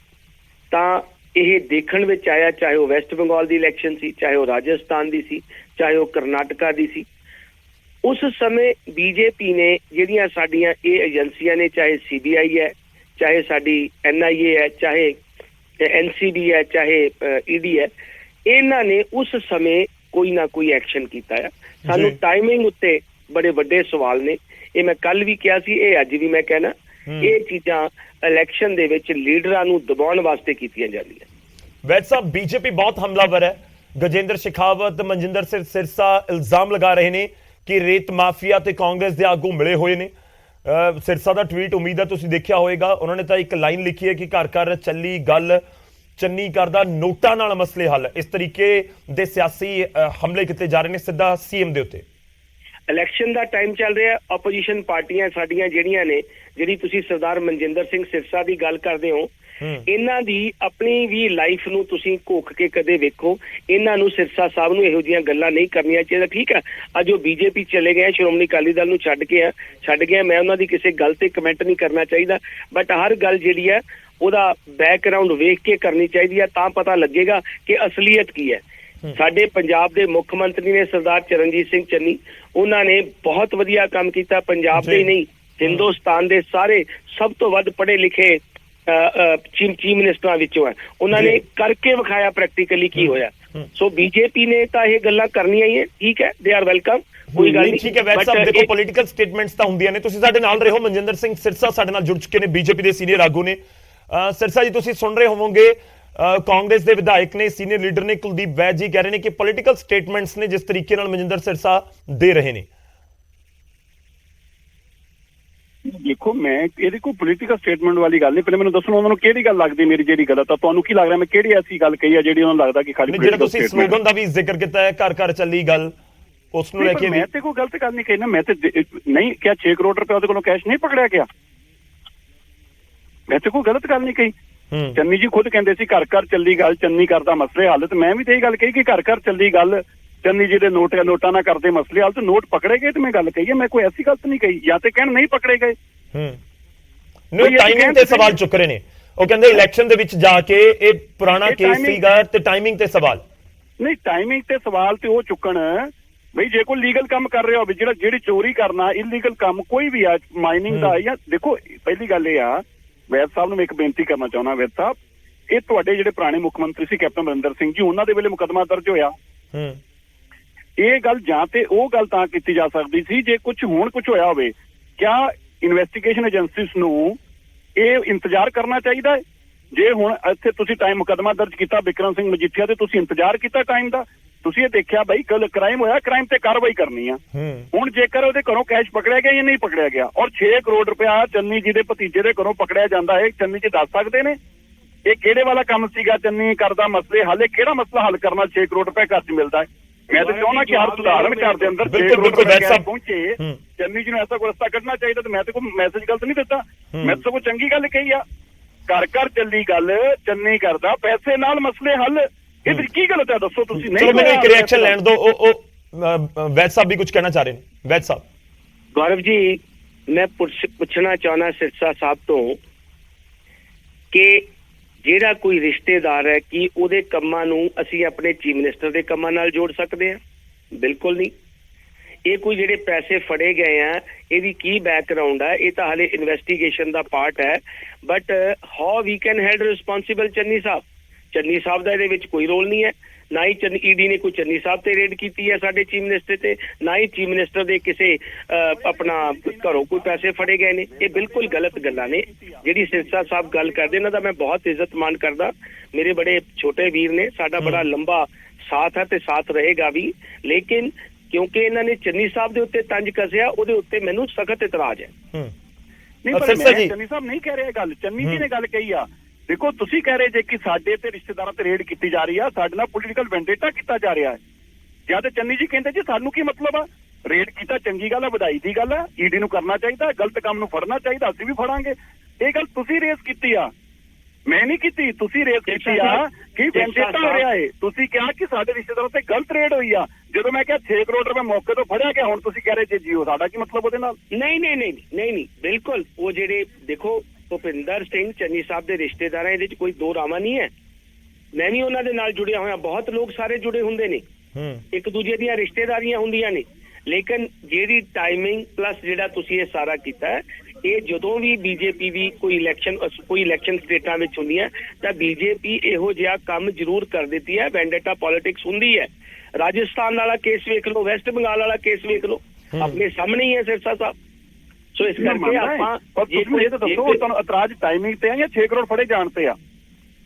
ਤਾਂ ਇਹ ਦੇਖਣ ਵਿੱਚ ਆਇਆ, ਚਾਹੇ ਉਹ ਵੈਸਟ ਬੰਗਾਲ ਦੀ ਇਲੈਕਸ਼ਨ ਸੀ, ਚਾਹੇ ਉਹ ਰਾਜਸਥਾਨ ਦੀ ਸੀ, ਚਾਹੇ ਉਹ ਕਰਨਾਟਕਾ ਦੀ ਸੀ, ਉਸ ਸਮੇਂ BJP ਨੇ ਜਿਹੜੀਆਂ ਸਾਡੀਆਂ ਇਹ ਏਜੰਸੀਆਂ ਨੇ, ਚਾਹੇ CBI ਹੈ, ਚਾਹੇ ਸਾਡੀ NIA ਹੈ, ਚਾਹੇ NCB ਹੈ, ਚਾਹੇ ED ਹੈ, ਇਹਨਾਂ ਨੇ ਉਸ ਸਮੇਂ ਕੋਈ ਨਾ ਕੋਈ ਐਕਸ਼ਨ ਕੀਤਾ ਹੈ। ਸਾਨੂੰ ਟਾਈਮਿੰਗ ਉੱਤੇ ਬੜੇ ਵੱਡੇ ਸਵਾਲ ਨੇ। ਇਹ ਮੈਂ ਕੱਲ ਵੀ ਕਿਹਾ ਸੀ, ਇਹ ਅੱਜ ਵੀ ਮੈਂ ਕਹਿਣਾ, ਇਹ ਚੀਜ਼ਾਂ ਇਲੈਕਸ਼ਨ ਦੇ ਵਿੱਚ ਲੀਡਰਾਂ ਨੂੰ ਦਬਾਉਣ ਵਾਸਤੇ ਕੀਤੀਆਂ ਜਾਂਦੀਆਂ। ਵੈਦ ਸਾਹਿਬ, BJP ਬਹੁਤ ਹਮਲਾਵਰ ਹੈ। ਗਜੇਂਦਰ ਸ਼ੇਖਾਵਤ, ਮਨਜਿੰਦਰ ਸਿੰਘ ਸਿਰਸਾ ਇਲਜ਼ਾਮ ਲਗਾ ਰਹੇ ਨੇ ਕਿ ਰੇਤ ਮਾਫੀਆ ਤੇ ਕਾਂਗਰਸ ਦੇ ਆਗੂ ਮਿਲੇ ਹੋਏ ਨੇ। ਸਿਰਸਾ ਦਾ ਟਵੀਟ ਉਮੀਦ ਹੈ ਤੁਸੀਂ ਦੇਖਿਆ ਹੋਵੇਗਾ। ਉਹਨਾਂ ਨੇ ਤਾਂ ਇੱਕ ਲਾਈਨ ਲਿਖੀ ਹੈ ਕਿ ਘਰ ਘਰ ਚੱਲੀ ਗੱਲ, ਚੰਨੀ ਕਰਦਾ ਨੋਟਾਂ ਨਾਲ ਮਸਲੇ ਹੱਲ। ਇਸ ਤਰੀਕੇ ਦੇ ਸਿਆਸੀ ਹਮਲੇ ਕੀਤੇ ਜਾ ਰਹੇ ਨੇ ਸਿੱਧਾ CM ਦੇ ਉੱਤੇ। ਇਲੈਕਸ਼ਨ ਦਾ ਟਾਈਮ ਚੱਲ ਰਿਹਾ। ਆਪੋਜੀਸ਼ਨ ਪਾਰਟੀਆਂ ਸਾਡੀਆਂ ਜਿਹੜੀਆਂ ਨੇ, ਜਿਹੜੀ ਤੁਸੀਂ ਸਰਦਾਰ ਮਨਜਿੰਦਰ ਸਿੰਘ ਸਿਰਸਾ ਦੀ ਗੱਲ ਕਰਦੇ ਹੋ, ਇਹਨਾਂ ਦੀ ਆਪਣੀ ਵੀ ਲਾਈਫ ਨੂੰ ਤੁਸੀਂ ਘੋਖ ਕੇ ਕਦੇ ਵੇਖੋ। ਇਹਨਾਂ ਨੂੰ, ਸਿਰਸਾ ਸਾਹਿਬ ਨੂੰ ਇਹੋ ਜਿਹੀਆਂ ਗੱਲਾਂ ਨਹੀਂ ਕਰਨੀਆਂ ਚਾਹੀਦਾ। ਠੀਕ ਹੈ, ਅੱਜ ਉਹ BJP ਚਲੇ ਗਏ, ਸ਼੍ਰੋਮਣੀ ਅਕਾਲੀ ਦਲ ਨੂੰ ਛੱਡ ਗਿਆ। ਮੈਂ ਉਹਨਾਂ ਦੀ ਕਿਸੇ ਗੱਲ ਤੇ ਕਮੈਂਟ ਨਹੀਂ ਕਰਨਾ ਚਾਹੀਦਾ, ਬਟ ਹਰ ਗੱਲ ਜਿਹੜੀ ਹੈ ਉਹਦਾ ਬੈਕਗਰਾਉਂਡ ਵੇਖ ਕੇ ਕਰਨੀ ਚਾਹੀਦੀ ਹੈ, ਤਾਂ ਪਤਾ ਲੱਗੇਗਾ ਕਿ ਅਸਲੀਅਤ ਕੀ ਹੈ। ਸਾਡੇ ਪੰਜਾਬ ਦੇ ਮੁੱਖ ਮੰਤਰੀ ਨੇ ਸਰਦਾਰ ਚਰਨਜੀਤ ਸਿੰਘ ਚੰਨੀ, ਉਹਨਾਂ ਨੇ ਬਹੁਤ ਵਧੀਆ ਕੰਮ ਕੀਤਾ। ਪੰਜਾਬ ਦੇ ਹੀ ਨਹੀਂ, ਹਿੰਦੁਸਤਾਨ ਦੇ ਸਾਰੇ ਸਭ ਤੋਂ ਵੱਧ ਪੜ੍ਹੇ ਲਿਖੇ ਚੀਫ ਮਿਨਿਸਟਰਾਂ ਵਿੱਚੋਂ ਹੈ। ਉਹਨਾਂ ਨੇ ਕਰਕੇ ਵਿਖਾਇਆ ਪ੍ਰੈਕਟੀਕਲੀ ਕੀ ਹੋਇਆ। ਸੋ BJP ਨੇ ਤਾਂ ਇਹ ਗੱਲਾਂ ਕਰਨੀਆਂ ਹੀ ਹੈ। ਠੀਕ ਹੈ, ਦੇ ਆਰ ਵੈਲਕਮ, ਕੋਈ ਗੱਲ ਨਹੀਂ। ਠੀਕ ਹੈ ਵੈਦ ਸਾਹਿਬ, ਦੇਖੋ ਪੋਲੀਟੀਕਲ ਸਟੇਟਮੈਂਟਸ ਤਾਂ ਹੁੰਦੀਆਂ ਨੇ। ਤੁਸੀਂ ਸਾਡੇ ਨਾਲ ਰਹੋ। ਮਨਜਿੰਦਰ ਸਿੰਘ ਸਿਰਸਾ ਸਾਡੇ ਨਾਲ ਜੁੜ ਚੁੱਕੇ ਨੇ, BJP ਦੇ ਸੀਨੀਅਰ ਆਗੂ ਨੇ। ਸਿਰਸਾ ਜੀ, ਤੁਸੀਂ ਸੁਣ ਰਹੇ ਹੋਵੋਗੇ, ਕਾਂਗਰਸ ਦੇ ਵਿਧਾਇਕ ਨੇ, ਸੀਨੀਅਰ ਲੀਡਰ ਨੇ ਕੁਲਦੀਪ ਵੈਦ ਜੀ ਕਹਿ ਰਹੇ ਨੇ ਕਿ ਪੋਲੀਟੀਕਲ ਸਟੇਟਮੈਂਟਸ ਨੇ ਜਿਸ ਤਰੀਕੇ ਨਾਲ ਮਨਜਿੰਦਰ ਸਿਰਸਾ ਦੇ ਰਹੇ ਨੇ। ਦੇਖੋ, ਮੈਂ ਇਹਦੇ ਕੋਈ ਪੋਲੀਟੀਕਲ ਸਟੇਟਮੈਂਟ ਵਾਲੀ ਗੱਲ ਨਹੀਂ। ਪਹਿਲੇ ਮੈਨੂੰ ਦੱਸੋ ਉਹਨਾਂ ਨੂੰ ਕਿਹੜੀ ਗੱਲ ਲੱਗਦੀ ਮੇਰੀ ਜਿਹੜੀ ਗਲਤ ਆ। ਤੁਹਾਨੂੰ ਕੀ ਲੱਗ ਰਿਹਾ ਮੈਂ ਕਿਹੜੀ ਐਸੀ ਗੱਲ ਕਹੀ ਆ ਜਿਹੜੀ ਉਹਨਾਂ ਨੂੰ ਲੱਗਦਾ ਕਿ ਖਾਲੀ ਜਿਹੜਾ ਤੁਸੀਂ ਸਲੋਗਨ ਦਾ ਵੀ ਜ਼ਿਕਰ ਕੀਤਾ ਹੈ, ਘਰ ਘਰ ਚੱਲੀ ਗੱਲ, ਉਸ ਨੂੰ ਲੈ ਕੇ ਮੈਂ ਤੇ ਕੋਈ ਗਲਤ ਗੱਲ ਨਹੀਂ ਕਹੀ ਨਾ। ਮੈਂ ਤੇ ਨਹੀਂ ਕਿਹਾ 6 ਕਰੋੜ ਰੁਪਏ ਉਹਦੇ ਕੋਲੋਂ ਕੈਸ਼ ਨਹੀਂ ਪਕੜਿਆ ਗਿਆ। ਮੈਂ ਤੇ ਕੋਈ ਗਲਤ ਗੱਲ ਨਹੀਂ ਕਹੀ। ਚੰਨੀ ਜੀ ਖੁਦ ਕਹਿੰਦੇ ਸੀ ਘਰ ਘਰ ਚੱਲੀ ਗੱਲ, ਚੰਨੀ ਕਰਦਾ ਮਸਲੇ ਹੱਲ, ਤੇ ਮੈਂ ਵੀ ਤੇ ਇਹ ਗੱਲ ਕਹੀ ਕਿ ਘਰ ਘਰ ਚੱਲੀ ਗੱਲ, ਚੰਨੀ ਜੀ ਦੇ ਨੋਟਾਂ ਨਾ ਕਰਦੇ ਮਸਲੇ ਹੱਲ। ਤੇ ਨੋਟ ਪਕੜੇ ਗਏ ਤੇ ਮੈਂ ਗੱਲ ਕਹੀ ਹੈ, ਮੈਂ ਕੋਈ ਐਸੀ ਗਲਤ ਨਹੀਂ ਕਹੀ। ਜਾਂ ਤੇ ਕਹਿਣ ਨਹੀਂ ਪਕੜੇ ਗਏ। ਨਹੀਂ, ਟਾਈਮਿੰਗ ਤੇ ਸਵਾਲ ਚੁੱਕ ਰਹੇ ਨੇ। ਉਹ ਕਹਿੰਦੇ ਇਲੈਕਸ਼ਨ ਦੇ ਵਿੱਚ ਜਾ ਕੇ ਇਹ ਪੁਰਾਣਾ ਕੇਸ ਸੀਗਾ ਤੇ ਟਾਈਮਿੰਗ ਤੇ ਸਵਾਲ। ਨਹੀਂ, ਟਾਈਮਿੰਗ ਤੇ ਸਵਾਲ ਤੇ ਉਹ ਚੁੱਕਣ ਬਈ ਜੇ ਕੋਈ ਲੀਗਲ ਕੰਮ ਕਰ ਰਿਹਾ ਹੋਵੇ, ਜਿਹੜੀ ਚੋਰੀ ਕਰਨਾ, ਇਲੀਗਲ ਕੰਮ ਕੋਈ ਵੀ ਆ, ਮਾਈਨਿੰਗ ਦਾ ਜਾਂ ਦੇਖੋ, ਪਹਿਲੀ ਗੱਲ ਇਹ ਆ, ਵੈਦ ਸਾਹਿਬ ਨੂੰ ਮੈਂ ਇੱਕ ਬੇਨਤੀ ਕਰਨਾ ਚਾਹੁੰਦਾ। ਵੈਦ ਸਾਹਿਬ, ਇਹ ਤੁਹਾਡੇ ਜਿਹੜੇ ਪੁਰਾਣੇ ਮੁੱਖ ਮੰਤਰੀ ਸੀ ਕੈਪਟਨ ਅਮਰਿੰਦਰ ਸਿੰਘ ਜੀ, ਉਹਨਾਂ ਦੇ ਵੇਲੇ ਮੁਕੱਦਮਾ ਦਰਜ ਹੋਇਆ। ਇਹ ਗੱਲ ਜਾਂ ਤੇ ਉਹ ਗੱਲ ਤਾਂ ਕੀਤੀ ਜਾ ਸਕਦੀ ਸੀ ਜੇ ਕੁਝ ਹੋਇਆ ਹੋਵੇ। ਕਿਆ ਇਨਵੈਸਟੀਗੇਸ਼ਨ ਏਜੰਸੀਜ਼ ਨੂੰ ਇਹ ਇੰਤਜ਼ਾਰ ਕਰਨਾ ਚਾਹੀਦਾ ਹੈ? ਜੇ ਹੁਣ ਇੱਥੇ ਤੁਸੀਂ ਟਾਈਮ ਮੁਕੱਦਮਾ ਦਰਜ ਕੀਤਾ ਬਿਕਰਮ ਸਿੰਘ ਮਜੀਠੀਆ ਤੇ, ਤੁਸੀਂ ਇੰਤਜ਼ਾਰ ਕੀਤਾ ਟਾਈਮ ਦਾ? ਤੁਸੀਂ ਇਹ ਦੇਖਿਆ ਬਈ ਕੱਲ ਕ੍ਰਾਈਮ ਹੋਇਆ, ਕ੍ਰਾਈਮ ਤੇ ਕਾਰਵਾਈ ਕਰਨੀ ਆ। ਹੁਣ ਜੇਕਰ ਉਹਦੇ ਘਰੋਂ ਕੈਸ਼ ਪਕੜਿਆ ਗਿਆ ਜਾਂ ਨਹੀਂ ਪਕੜਿਆ ਗਿਆ, ਔਰ 6 ਕਰੋੜ ਰੁਪਇਆ ਚੰਨੀ ਜੀ ਦੇ ਭਤੀਜੇ ਦੇ ਘਰੋਂ ਪਕੜਿਆ ਜਾਂਦਾ ਹੈ, ਚੰਨੀ ਜੀ ਦੱਸ ਸਕਦੇ ਨੇ ਇਹ ਕਿਹੜੇ ਵਾਲਾ ਕੰਮ ਸੀਗਾ? ਚੰਨੀ ਕਰਦਾ ਮਸਲੇ ਹੱਲ, ਕਿਹੜਾ ਮਸਲਾ ਹੱਲ ਕਰਨਾ 6 ਕਰੋੜ ਰੁਪਏ ਘਰ 'ਚ ਮਿਲਦਾ ਹੈ? ਮੈਂ ਤਾਂ ਚਾਹੁੰਦਾ ਕਿ ਹਰ ਸੁਧਾਰਨ ਘਰ ਦੇ ਅੰਦਰ 6 ਕਰੋੜ ਰੁਪਏ ਪਹੁੰਚੇ। ਚੰਨੀ ਜੀ ਨੂੰ ਐਸਾ ਕੋਈ ਰਸਤਾ ਕੱਢਣਾ ਚਾਹੀਦਾ। ਤੇ ਮੈਂ ਤੇ ਕੋਈ ਮੈਸੇਜ ਗਲਤ ਨਹੀਂ ਦਿੱਤਾ, ਮੈਂ ਤਾਂ ਕੋਈ ਚੰਗੀ ਗੱਲ ਕਹੀ ਆ। ਘਰ ਘਰ ਚੱਲੀ ਗੱਲ, ਚੰਨੀ ਕਰਦਾ ਪੈਸੇ ਨਾਲ ਮਸਲੇ ਹੱਲ, ਇਹ ਕੀ ਗਲਤ ਹੈ ਦੱਸੋ ਤੁਸੀਂ? ਨਹੀਂ, ਮੈਨੂੰ ਇੱਕ ਰਿਐਕਸ਼ਨ ਲੈਣ ਦਿਓ। ਉਹ ਵੈਦ ਸਾਹਿਬ ਵੀ ਕੁਝ ਕਹਿਣਾ ਚਾਹ ਰਹੇ ਨੇ। ਵੈਦ ਸਾਹਿਬ। ਗੌਰਵ ਜੀ, ਮੈਂ ਪੁੱਛਣਾ ਚਾਹੁੰਦਾ ਸਿਰਸਾ ਸਾਹਿਬ ਤੋਂ ਕਿ ਜਿਹੜਾ ਕੋਈ ਰਿਸ਼ਤੇਦਾਰ ਹੈ, ਕੀ ਉਹਦੇ ਕੰਮਾਂ ਨੂੰ ਅਸੀਂ ਆਪਣੇ ਚੀਫ ਮਿਨਿਸਟਰ ਦੇ ਕੰਮਾਂ ਨਾਲ ਜੋੜ ਸਕਦੇ ਹਾਂ? ਬਿਲਕੁਲ ਨਹੀਂ। ਇਹ ਕੋਈ ਜਿਹੜੇ ਪੈਸੇ ਫੜੇ ਗਏ ਆ, ਇਹਦੀ ਕੀ ਬੈਕਗਰਾਉਂਡ ਹੈ, ਇਹ ਤਾਂ ਹਾਲੇ ਇਨਵੈਸਟੀਗੇਸ਼ਨ ਦਾ ਪਾਰਟ ਹੈ। But how we can held responsible Channi Sahib ਦਾ ਇਹਦੇ ਵਿੱਚ ਕੋਈ ਰੋਲ ਨਹੀਂ ਹੈ। ਨਾ ਹੀ ਈਡੀ ਨੇ ਕੋਈ ਚੰਨੀ ਸਾਹਿਬ ਤੇ ਰੇਡ ਕੀਤੀ ਹੈ ਸਾਡੇ ਚੀਫ ਮਿਨਿਸਟਰ ਤੇ, ਨਾ ਹੀ ਚੀਫ ਮਿਨਿਸਟਰ ਦੇ ਕਿਸੇ ਆਪਣਾ ਘਰੋਂ ਕੋਈ ਪੈਸੇ ਫੜੇ ਗਏ ਨੇ। ਇਹ ਬਿਲਕੁਲ ਗਲਤ ਗੱਲਾਂ ਨੇ। ਜਿਹੜੀ ਸਿਰਸਾ ਸਾਹਿਬ ਗੱਲ ਕਰਦੇ, ਇਹਨਾਂ ਦਾ ਮੈਂ ਬਹੁਤ ਇੱਜ਼ਤ ਮਾਣ ਕਰਦਾ। ਮੇਰੇ ਬੜੇ ਛੋਟੇ ਵੀਰ ਨੇ, ਸਾਡਾ ਬੜਾ ਲੰਬਾ ਸਾਥ ਹੈ ਤੇ ਸਾਥ ਰਹੇਗਾ ਵੀ। ਲੇਕਿਨ ਕਿਉਂਕਿ ਇਹਨਾਂ ਨੇ ਚੰਨੀ ਸਾਹਿਬ ਦੇ ਉੱਤੇ ਤੰਜ ਕੱਸਿਆ, ਉਹਦੇ ਉੱਤੇ ਮੈਨੂੰ ਸਖਤ ਇਤਰਾਜ਼ ਹੈ। ਨਹੀਂ ਪਰ ਸਿਰਸਾ ਮੈਂ ਜੀ ਚੰਨੀ ਸਾਹਿਬ ਨਹੀਂ ਕਹਿ ਰਿਹਾ ਇਹ ਗੱਲ, ਚੰਨੀ ਜੀ ਨੇ ਗੱਲ ਕਹੀ ਆ। ਦੇਖੋ ਤੁਸੀਂ ਕਹਿ ਰਹੇ ਜੇ ਕਿ ਸਾਡੇ ਤੇ ਰਿਸ਼ਤੇਦਾਰਾਂ ਤੇ ਰੇਡ ਕੀਤੀ ਜਾ ਰਹੀ ਆ, ਸਾਡੇ ਨਾਲ ਪੋਲੀਟੀਕਲ ਵੈਂਡੇਟਾ ਕੀਤਾ ਜਾ ਰਿਹਾ ਹੈ। ਜਾਂ ਤੇ ਚੰਨੀ ਜੀ ਕਹਿੰਦੇ ਜੀ ਸਾਨੂੰ ਕੀ ਮਤਲਬ ਆ, ਰੇਡ ਕੀਤਾ ਚੰਗੀ ਗੱਲ ਆ, ਵਧਾਈ ਦੀ ਗੱਲ ਆ, ਈਡੀ ਨੂੰ ਕਰਨਾ ਚਾਹੀਦਾ, ਗਲਤ ਕੰਮ ਨੂੰ ਫੜਨਾ ਚਾਹੀਦਾ, ਅਸੀਂ ਵੀ ਫੜਾਂਗੇ। ਇਹ ਗੱਲ ਤੁਸੀਂ ਰੇਸ ਕੀਤੀ ਆ, ਮੈਂ ਨਹੀਂ ਕੀਤੀ, ਤੁਸੀਂ ਰੇਸ ਕੀਤੀ ਆ ਕਿ ਵੈਂਡੇਟਾ ਹੋ ਰਿਹਾ ਹੈ। ਤੁਸੀਂ ਕਿਹਾ ਕਿ ਸਾਡੇ ਰਿਸ਼ਤੇਦਾਰਾਂ ਤੇ ਗਲਤ ਰੇਡ ਹੋਈ ਆ, ਜਦੋਂ ਮੈਂ ਕਿਹਾ 6 ਕਰੋੜ ਰੁਪਏ ਮੌਕੇ ਤੋਂ ਫੜਿਆ ਗਿਆ, ਹੁਣ ਤੁਸੀਂ ਕਹਿ ਰਹੇ ਜੀ ਸਾਡਾ ਕੀ ਮਤਲਬ ਉਹਦੇ ਨਾਲ? ਨਹੀਂ ਬਿਲਕੁਲ ਉਹ ਜਿਹੜੇ ਦੇਖੋ ਭੁਪਿੰਦਰ ਸਿੰਘ ਚੰਨੀ ਸਾਹਿਬ ਦੇ ਰਿਸ਼ਤੇਦਾਰ, ਇਹਦੇ 'ਚ ਕੋਈ ਦੋ ਰਾਵਾਂ ਨਹੀਂ ਹੈ। ਮੈਂ ਵੀ ਉਹਨਾਂ ਦੇ ਨਾਲ ਜੁੜਿਆ ਹੋਇਆ, ਬਹੁਤ ਲੋਕ ਸਾਰੇ ਜੁੜੇ ਹੁੰਦੇ ਨੇ, ਇੱਕ ਦੂਜੇ ਦੀਆਂ ਰਿਸ਼ਤੇਦਾਰੀਆਂ ਹੁੰਦੀਆਂ ਨੇ। ਲੇਕਿਨ ਜਿਹੜੀ ਟਾਈਮਿੰਗ ਪਲੱਸ ਜਿਹੜਾ ਤੁਸੀਂ ਇਹ ਸਾਰਾ ਕੀਤਾ ਹੈ, ਇਹ ਜਦੋਂ ਵੀ ਬੀਜੇਪੀ ਦੀ ਕੋਈ ਇਲੈਕਸ਼ਨ ਸਟੇਟਾਂ ਵਿੱਚ ਹੁੰਦੀਆਂ ਤਾਂ ਬੀਜੇਪੀ ਇਹੋ ਜਿਹਾ ਕੰਮ ਜ਼ਰੂਰ ਕਰ ਦਿੱਤੀ ਹੈ। ਵੈਂਡੇਟਾ ਪੋਲਿਟਿਕਸ ਹੁੰਦੀ ਹੈ। ਰਾਜਸਥਾਨ ਵਾਲਾ ਕੇਸ ਵੇਖ ਲਓ, ਵੈਸਟ ਬੰਗਾਲ ਵਾਲਾ ਕੇਸ ਵੇਖ ਲਓ, ਆਪਣੇ ਸਾਹਮਣੇ ਹੀ ਹੈ ਸਿਰਸਾ ਸਾਹਿਬ। ਸੋ ਇਸ ਕਰਕੇ ਆਪਾਂ ਇਹ ਤਾਂ ਦੱਸੋ ਤੁਹਾਨੂੰ ਇਤਰਾਜ਼ ਟਾਈਮਿੰਗ ਤੇ ਆ ਜਾਂ 6 ਕਰੋੜ ਫੜੇ ਜਾਣ ਤੇ ਆ?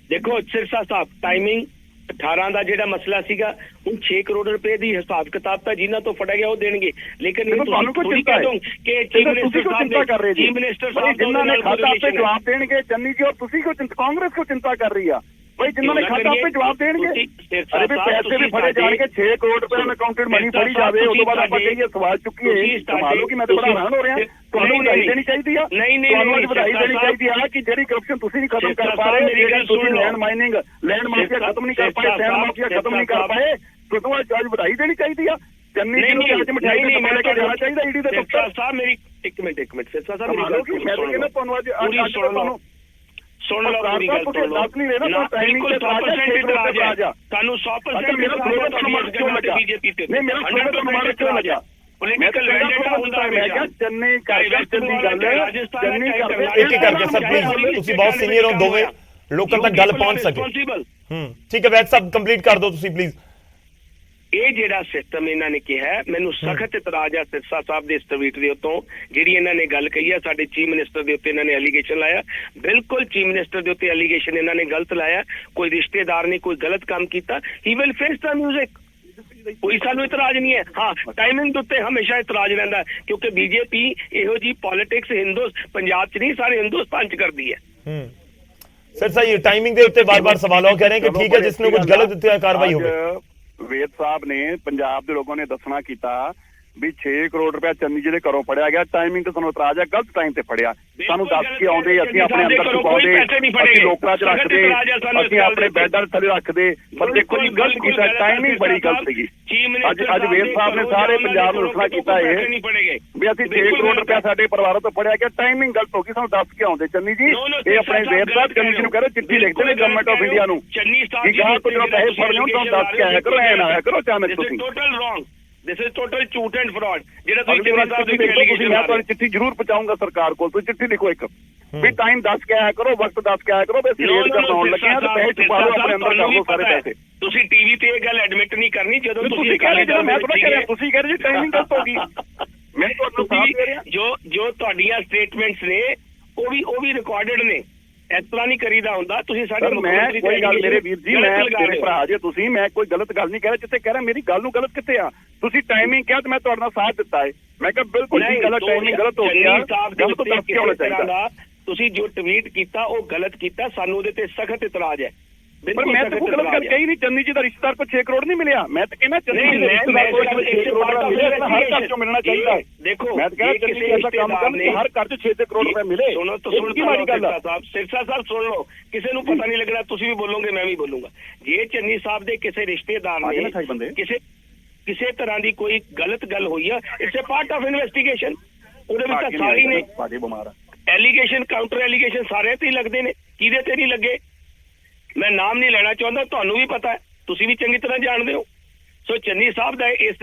ਦੇਖੋ ਸਿਰਸਾ ਸਾਹਿਬ, ਟਾਈਮਿੰਗ 18 ਦਾ ਜਿਹੜਾ ਮਸਲਾ ਸੀਗਾ, ਹੁਣ 6 ਕਰੋੜ ਰੁਪਏ ਦੀ ਹਿਸਾਬ ਕਿਤਾਬ ਤਾਂ ਜਿਨ੍ਹਾਂ ਤੋਂ ਫੜਿਆ ਗਿਆ ਉਹ ਦੇਣਗੇ। ਲੇਕਿਨ ਤੁਹਾਨੂੰ ਕੋਈ ਚਿੰਤਾ ਹੈ ਕਿ ਤੁਸੀਂ ਕਿਉਂ ਚਿੰਤਾ ਕਰ ਰਹੇ ਜੀ? ਚੀਫ ਮਿਨਿਸਟਰ ਸਾਹਿਬ ਜਿਨ੍ਹਾਂ ਨੇ ਖਾਤਾ ਆਪੇ ਜਵਾਬ ਦੇਣਗੇ ਚੰਨੀ ਜੀ, ਔਰ ਤੁਸੀਂ ਕਿਉਂ ਕਾਂਗਰਸ ਕਿਉਂ ਚਿੰਤਾ ਕਰ ਰਹੀ ਆ? ਭਾਈ ਜਿਨ੍ਹਾਂ ਨੇ ਖਾਤਾ ਆਪੇ ਜਵਾਬ ਦੇਣਗੇ। ਅਰੇ ਵੀ ਪੈਸੇ ਵੀ ਫੜੇ ਜਾਣਗੇ, 6 ਕਰੋੜ ਰੁਪਏ ਅਨਅਕਾਊਂਟਡ ਮਨੀ ਫੜੀ ਜਾਵੇ, ਉਸ ਤੋਂ ਬਾਅਦ ਆਪਾਂ ਕਹੀਏ ਸਵਾਲ ਚੁੱਕੀਏ। ਕਮਾਲੋ ਕਿ ਮੈਂ ਤਾਂ ਬੜਾ ਹੈਰਾਨ ਹੋ ਰਿਹਾ। ਤੁਹਾਨੂੰ ਵਧਾਈ ਦੇਣੀ ਚਾਹੀਦੀ ਆ, ਤੁਹਾਨੂੰ ਅੱਜ ਵਧਾਈ ਦੇਣੀ ਚਾਹੀਦੀ ਆ ਕਿ ਜਿਹੜੀ ਕਰਪਸ਼ਨ ਤੁਸੀਂ ਨਹੀਂ ਖਤਮ ਕਰ ਪਾ ਰਹੇ, ਜਿਹੜੀ ਤੁਸੀਂ ਲੈਂਡ ਮਾਈਨਿੰਗ ਲੈਂਡ ਮਾਫੀਆ ਖਤਮ ਨਹੀਂ ਕਰ ਪਾਏ, ਸੈਂਡ ਮਾਫੀਆ ਖਤਮ ਨਹੀਂ ਕਰ ਪਾਏ, ਤੁਹਾਨੂੰ ਅੱਜ ਵਧਾਈ ਦੇਣੀ ਚਾਹੀਦੀ ਆ। ਚੰਨੀ ਜੀ ਨੂੰ ਅੱਜ ਮਠਿਆਈ ਦੇ ਲੈ ਕੇ ਜਾਣਾ ਚਾਹੀਦਾ ਈਡੀ ਦੇ ਦਫ਼ਤਰ। ਸਾਹਿਬ ਮੇਰੀ ਇੱਕ ਮਿੰਟ ਸਿਰਸਾ ਸਾਹਿਬ ਮੇਰੀ ਗੱਲ ਮੈਂ ਤਾਂ ਕਹਿੰਦਾ ਤੁਹਾਨੂੰ ਅੱਜ ਤੁਹਾਨੂੰ ਸੁਣ ਲਓ ਮੇਰੀ ਗੱਲ ਸੁਣ ਲਓ। ਬਿਲਕੁਲ 100% ਇਤਰਾਜ਼ ਹੈ ਤੁਹਾਨੂੰ, 100% ਬੀਜੇਪੀ ਤੇ। ਨਹੀਂ ਮੇਰਾ ਤੁਹਾਨੂੰ ਮਾਰ ਕਿਉਂ ਲੱਗਿਆ? ਪੋਲੀਟੀਕਲ ਵੈਂਡੇਟਾ ਹੁੰਦਾ ਹੈ। ਮੈਂ ਕਿਹਾ ਚੰਨੀ ਕਰਕੇ ਚੰਨੀ ਗੱਲ ਚੰਨੀ ਕਰਕੇ ਇੱਕ ਹੀ ਕਰਕੇ ਸਰ ਪਲੀਜ਼, ਤੁਸੀਂ ਬਹੁਤ ਸੀਨੀਅਰ ਹੋ, ਦੋਵੇਂ ਲੋਕਾਂ ਤੱਕ ਗੱਲ ਪਹੁੰਚ ਸਕੇ। ਠੀਕ ਹੈ ਵੈਦ ਸਾਹਿਬ ਕੰਪਲੀਟ ਕਰ ਦਿਓ ਤੁਸੀਂ ਪਲੀਜ਼। ਇਹ ਜਿਹੜਾ ਸਿਸਟਮ ਇਹਨਾਂ ਨੇ ਕਿਹਾ, ਮੈਨੂੰ ਸਖਤ ਇਤਰਾਜ਼ ਆ ਸਿਰਸਾ ਸਾਹਿਬ ਦੇ ਇਸ ਟਵੀਟ ਦੇ ਉੱਤੋਂ, ਜਿਹੜੀ ਇਹਨਾਂ ਨੇ ਗੱਲ ਕਹੀ ਹੈ ਸਾਡੇ ਚੀਫ ਮਿਨਿਸਟਰ ਦੇ ਉੱਤੇ ਇਹਨਾਂ ਨੇ ਐਲੀਗੇਸ਼ਨ ਲਾਇਆ। ਬਿਲਕੁਲ ਚੀਫ ਮਿਨਿਸਟਰ ਦੇ ਉੱਤੇ ਐਲੀਗੇਸ਼ਨ ਇਹਨਾਂ ਨੇ ਗਲਤ ਲਾਇਆ। ਕੋਈ ਰਿਸ਼ਤੇਦਾਰ ਨੇ ਕੋਈ ਗਲਤ ਕੰਮ ਕੀਤਾ, he will face the music. ਕੋਈ ਸਾਨੂੰ ਇਤਰਾਜ਼ ਨਹੀਂ ਹੈ। ਹਾਂ, ਟਾਈਮਿੰਗ ਦੇ ਉੱਤੇ ਹਮੇਸ਼ਾ ਇਤਰਾਜ਼ ਰਹਿੰਦਾ, ਕਿਉਂਕਿ ਬੀਜੇਪੀ ਇਹੋ ਜੀ ਪੋਲਿਟਿਕਸ ਪੰਜਾਬ 'ਚ ਨਹੀਂ ਸਾਰੇ ਹਿੰਦੁਸਤਾਨ 'ਚ ਕਰਦੀ ਹੈ। ਸਰ ਸਹੀ टाइमिंग ਦੇ ਉੱਤੇ ਬਾਰ-ਬਾਰ ਸਵਾਲ ਹੋ ਕਹਿ ਰਹੇ ਕਿ ਠੀਕ ਹੈ ਜਿਸ ਨੂੰ ਕੁਝ ਗਲਤ ਦਿੱਤਾ ਕਾਰਵਾਈ ਹੋਵੇ। ਵੇਦ ਸਾਹਿਬ ਨੇ ਪੰਜਾਬ ਦੇ ਲੋਕਾਂ ਨੇ ਦੱਸਣਾ ਕੀਤਾ ਵੀ 6 ਕਰੋੜ ਰੁਪਇਆ ਚੰਨੀ ਜੀ ਦੇ ਘਰੋਂ ਫੜਿਆ ਗਿਆ। ਟਾਈਮਿੰਗ ਤੇ ਸਾਨੂੰ ਇਤਰਾਜ਼ ਹੈ, ਗਲਤ ਟਾਈਮ ਤੇ ਫੜਿਆ। ਸਾਨੂੰ ਦੱਸ ਕੇ ਆਉਂਦੇ, ਅਸੀਂ ਆਪਣੇ ਅੰਦਰ ਛੁਪਾਉਂਦੇ, ਅਸੀਂ ਲੋਕਾਂ 'ਚ ਰੱਖਦੇ, ਅਸੀਂ ਆਪਣੇ ਬੈਡਾਂ ਥੱਲੇ ਰੱਖਦੇ, ਪਰ ਦੇਖੋ ਜੀ ਗਲਤ ਕੀਤਾ, ਟਾਈਮਿੰਗ ਬੜੀ ਗਲਤ ਸੀਗੀ। ਅੱਜ ਵੇਦ ਸਾਹਿਬ ਨੇ ਸਾਰੇ ਪੰਜਾਬ ਨੂੰ ਦੱਸਣਾ ਕੀਤਾ ਇਹ ਵੀ ਅਸੀਂ 6 ਕਰੋੜ ਰੁਪਇਆ ਸਾਡੇ ਪਰਿਵਾਰਾਂ ਤੋਂ ਫੜਿਆ ਗਿਆ, ਟਾਈਮਿੰਗ ਗਲਤ ਹੋ ਗਈ, ਸਾਨੂੰ ਦੱਸ ਕੇ ਆਉਂਦੇ। ਚੰਨੀ ਜੀ ਇਹ ਆਪਣੇ ਵੇਦ ਸਾਹਿਬ ਚੰਨੀ ਜੀ ਨੂੰ ਕਹਿੰਦੇ, ਚਿੱਠੀ ਲਿਖਦੇ ਨੇ ਗਵਰਨਮੈਂਟ ਆਫ ਇੰਡੀਆ ਨੂੰ ਕਿ ਗਾਹ ਤੋਂ ਜਦੋਂ ਪੈਸੇ ਫੜਨੇ ਹੋਣ ਤੁਹਾਨੂੰ ਦੱਸ ਕੇ ਆਇਆ ਕਰੋ, ਐ ਨਾ ਆਇਆ ਕਰੋ ਅਚਾਨਕ ਤੁਸੀਂ। This is total ਝੂਠ ਐਂਡ ਫਰਾਡ ਜਿਹੜਾ ਤੁਸੀਂ ਮੈਂ ਤੁਹਾਨੂੰ ਚਿੱਠੀ ਜ਼ਰੂਰ ਪਹੁੰਚਾਉਂਗਾ ਸਰਕਾਰ ਕੋਲ। ਤੁਸੀਂ ਚਿੱਠੀ ਲਿਖੋ ਇੱਕ ਵੀ ਟਾਈਮ ਦੱਸ ਕੇ ਆਇਆ ਕਰੋ, ਵਕਤ ਦੱਸ ਕੇ ਆਇਆ ਕਰੋ, ਅਸੀਂ ਰੇਡ ਕਰਨ ਆਉਣ ਲੱਗੇ ਆ ਤੇ ਪੈਸੇ ਛੁਪਾ ਲਓ ਆਪਣੇ ਅੰਦਰ, ਕਰ ਲਓ ਸਾਰੇ ਪੈਸੇ। ਤੁਸੀਂ ਟੀਵੀ ਤੇ ਇਹ ਗੱਲ ਐਡਮਿਟ ਨਹੀਂ ਕਰਨੀ ਜਦੋਂ ਤੁਸੀਂ ਕਹਿ ਰਹੇ ਜਦੋਂ ਮੈਂ ਥੋੜਾ ਕਹਿ ਰਿਹਾ, ਤੁਸੀਂ ਕਹਿ ਰਹੇ ਜੀ ਟਾਈਮਿੰਗ ਗਲਤ ਹੋ ਗਈ। ਮੈਂ ਤੁਹਾਨੂੰ ਸਾਫ਼ ਕਹਿ ਰਿਹਾ ਜੋ ਤੁਹਾਡੀਆਂ ਸਟੇਟਮੈਂਟਸ ਨੇ ਉਹ ਵੀ ਰਿਕਾਰਡਡ ਨੇ। ਇਸ ਤਰ੍ਹਾਂ ਨਹੀਂ ਕਰੀਦਾ ਹੁੰਦਾ। ਤੁਸੀਂ ਸਾਡੇ ਮੈਂ ਕੋਈ ਗੱਲ ਮੇਰੇ ਵੀਰ ਜੀ, ਮੈਂ ਤੇਰੇ ਭਰਾ ਜੇ ਤੁਸੀਂ, ਮੈਂ ਕੋਈ ਗਲਤ ਗੱਲ ਨਹੀਂ ਕਹਿ ਰਿਹਾ। ਜਿੱਥੇ ਕਹਿ ਰਿਹਾ ਮੇਰੀ ਗੱਲ ਨੂੰ ਗਲਤ ਕਿੱਥੇ ਆ? ਤੁਸੀਂ ਟਾਈਮਿੰਗ ਕਿਹਾ ਤੇ ਮੈਂ ਤੁਹਾਡੇ ਨਾਲ ਸਾਥ ਦਿੱਤਾ ਹੈ। ਮੈਂ ਕਿਹਾ ਬਿਲਕੁਲ ਜੀ ਗਲਤ ਟਾਈਮਿੰਗ ਗਲਤ ਹੋ ਗਿਆ, ਗਲਤ ਦੱਸ ਕੇ ਹੋਣਾ ਚਾਹੀਦਾ। ਤੁਸੀਂ ਜੋ ਟਵੀਟ ਕੀਤਾ ਉਹ ਗਲਤ ਕੀਤਾ, ਸਾਨੂੰ ਉਹਦੇ ਤੇ ਸਖਤ ਇਤਰਾਜ਼ ਹੈ। ਪਰ ਮੈਂ ਤਾਂ ਕੋਈ ਗਲਤ ਗੱਲ ਕਹੀ ਨਹੀਂ। ਚੰਨੀ ਜੀ ਦਾ ਰਿਸ਼ਤੇਦਾਰ ਕੋ 6 ਕਰੋੜ ਨਹੀਂ ਮਿਲਿਆ। ਮੈਂ ਤਾਂ ਕਹਿੰਦਾ ਚੰਨੀ ਜੀ ਦਾ ਰਿਸ਼ਤੇਦਾਰ ਕੋ 6 ਕਰੋੜ ਮਿਲਿਆ, ਹਰ ਘਰ ਚੋਂ ਮਿਲਣਾ ਚਾਹੀਦਾ ਹੈ। ਦੇਖੋ ਮੈਂ ਤਾਂ ਕਹਿੰਦਾ ਚੰਨੀ ਜੀ ਐਸਾ ਕੰਮ ਕਰਨ ਕਿ ਹਰ ਘਰ 'ਚ 6 ਕਰੋੜ ਰੁਪਏ ਮਿਲੇ। ਸੁਣੋ ਤਾਂ ਸੁਣ ਕੀ ਮਾੜੀ ਗੱਲ ਆ ਸਿਰਸਾ ਸਾਹਿਬ, ਸੁਣ ਲਓ। ਕਿਸੇ ਨੂੰ ਪਤਾ ਨਹੀਂ ਲੱਗਣਾ, ਤੁਸੀਂ ਵੀ ਬੋਲੋਗੇ ਮੈਂ ਵੀ ਬੋਲੂੰਗਾ। ਜੇ ਚੰਨੀ ਸਾਹਿਬ ਦੇ ਕਿਸੇ ਰਿਸ਼ਤੇਦਾਰ ਨੇ ਕਿਸੇ ਤਰ੍ਹਾਂ ਦੀ ਕੋਈ ਗਲਤ ਗੱਲ ਹੋਈ ਆ, it's a part of investigation. ਉਹਦੇ ਵਿੱਚ ਸਾਰੀ ਨੇ ਐਲੀਗੇਸ਼ਨ ਕਾਊਂਟਰ ਐਲੀਗੇਸ਼ਨ ਸਾਰੇ ਤੇ ਹੀ ਲੱਗਦੇ ਨੇ, ਕਿਹਦੇ ਤੇ ਨਹੀਂ ਲੱਗੇ ਮੈਂ ਨਾਮ ਨਹੀਂ ਲੈਣਾ ਚਾਹੁੰਦਾ, ਤੁਹਾਨੂੰ ਵੀ ਪਤਾ ਹੈ, ਤੁਸੀਂ ਵੀ ਚੰਗੀ ਤਰ੍ਹਾਂ ਜਾਣਦੇ ਹੋ। ਸੋ ਚੰਨੀ ਸਾਹਿਬ ਦਾ ਇਸ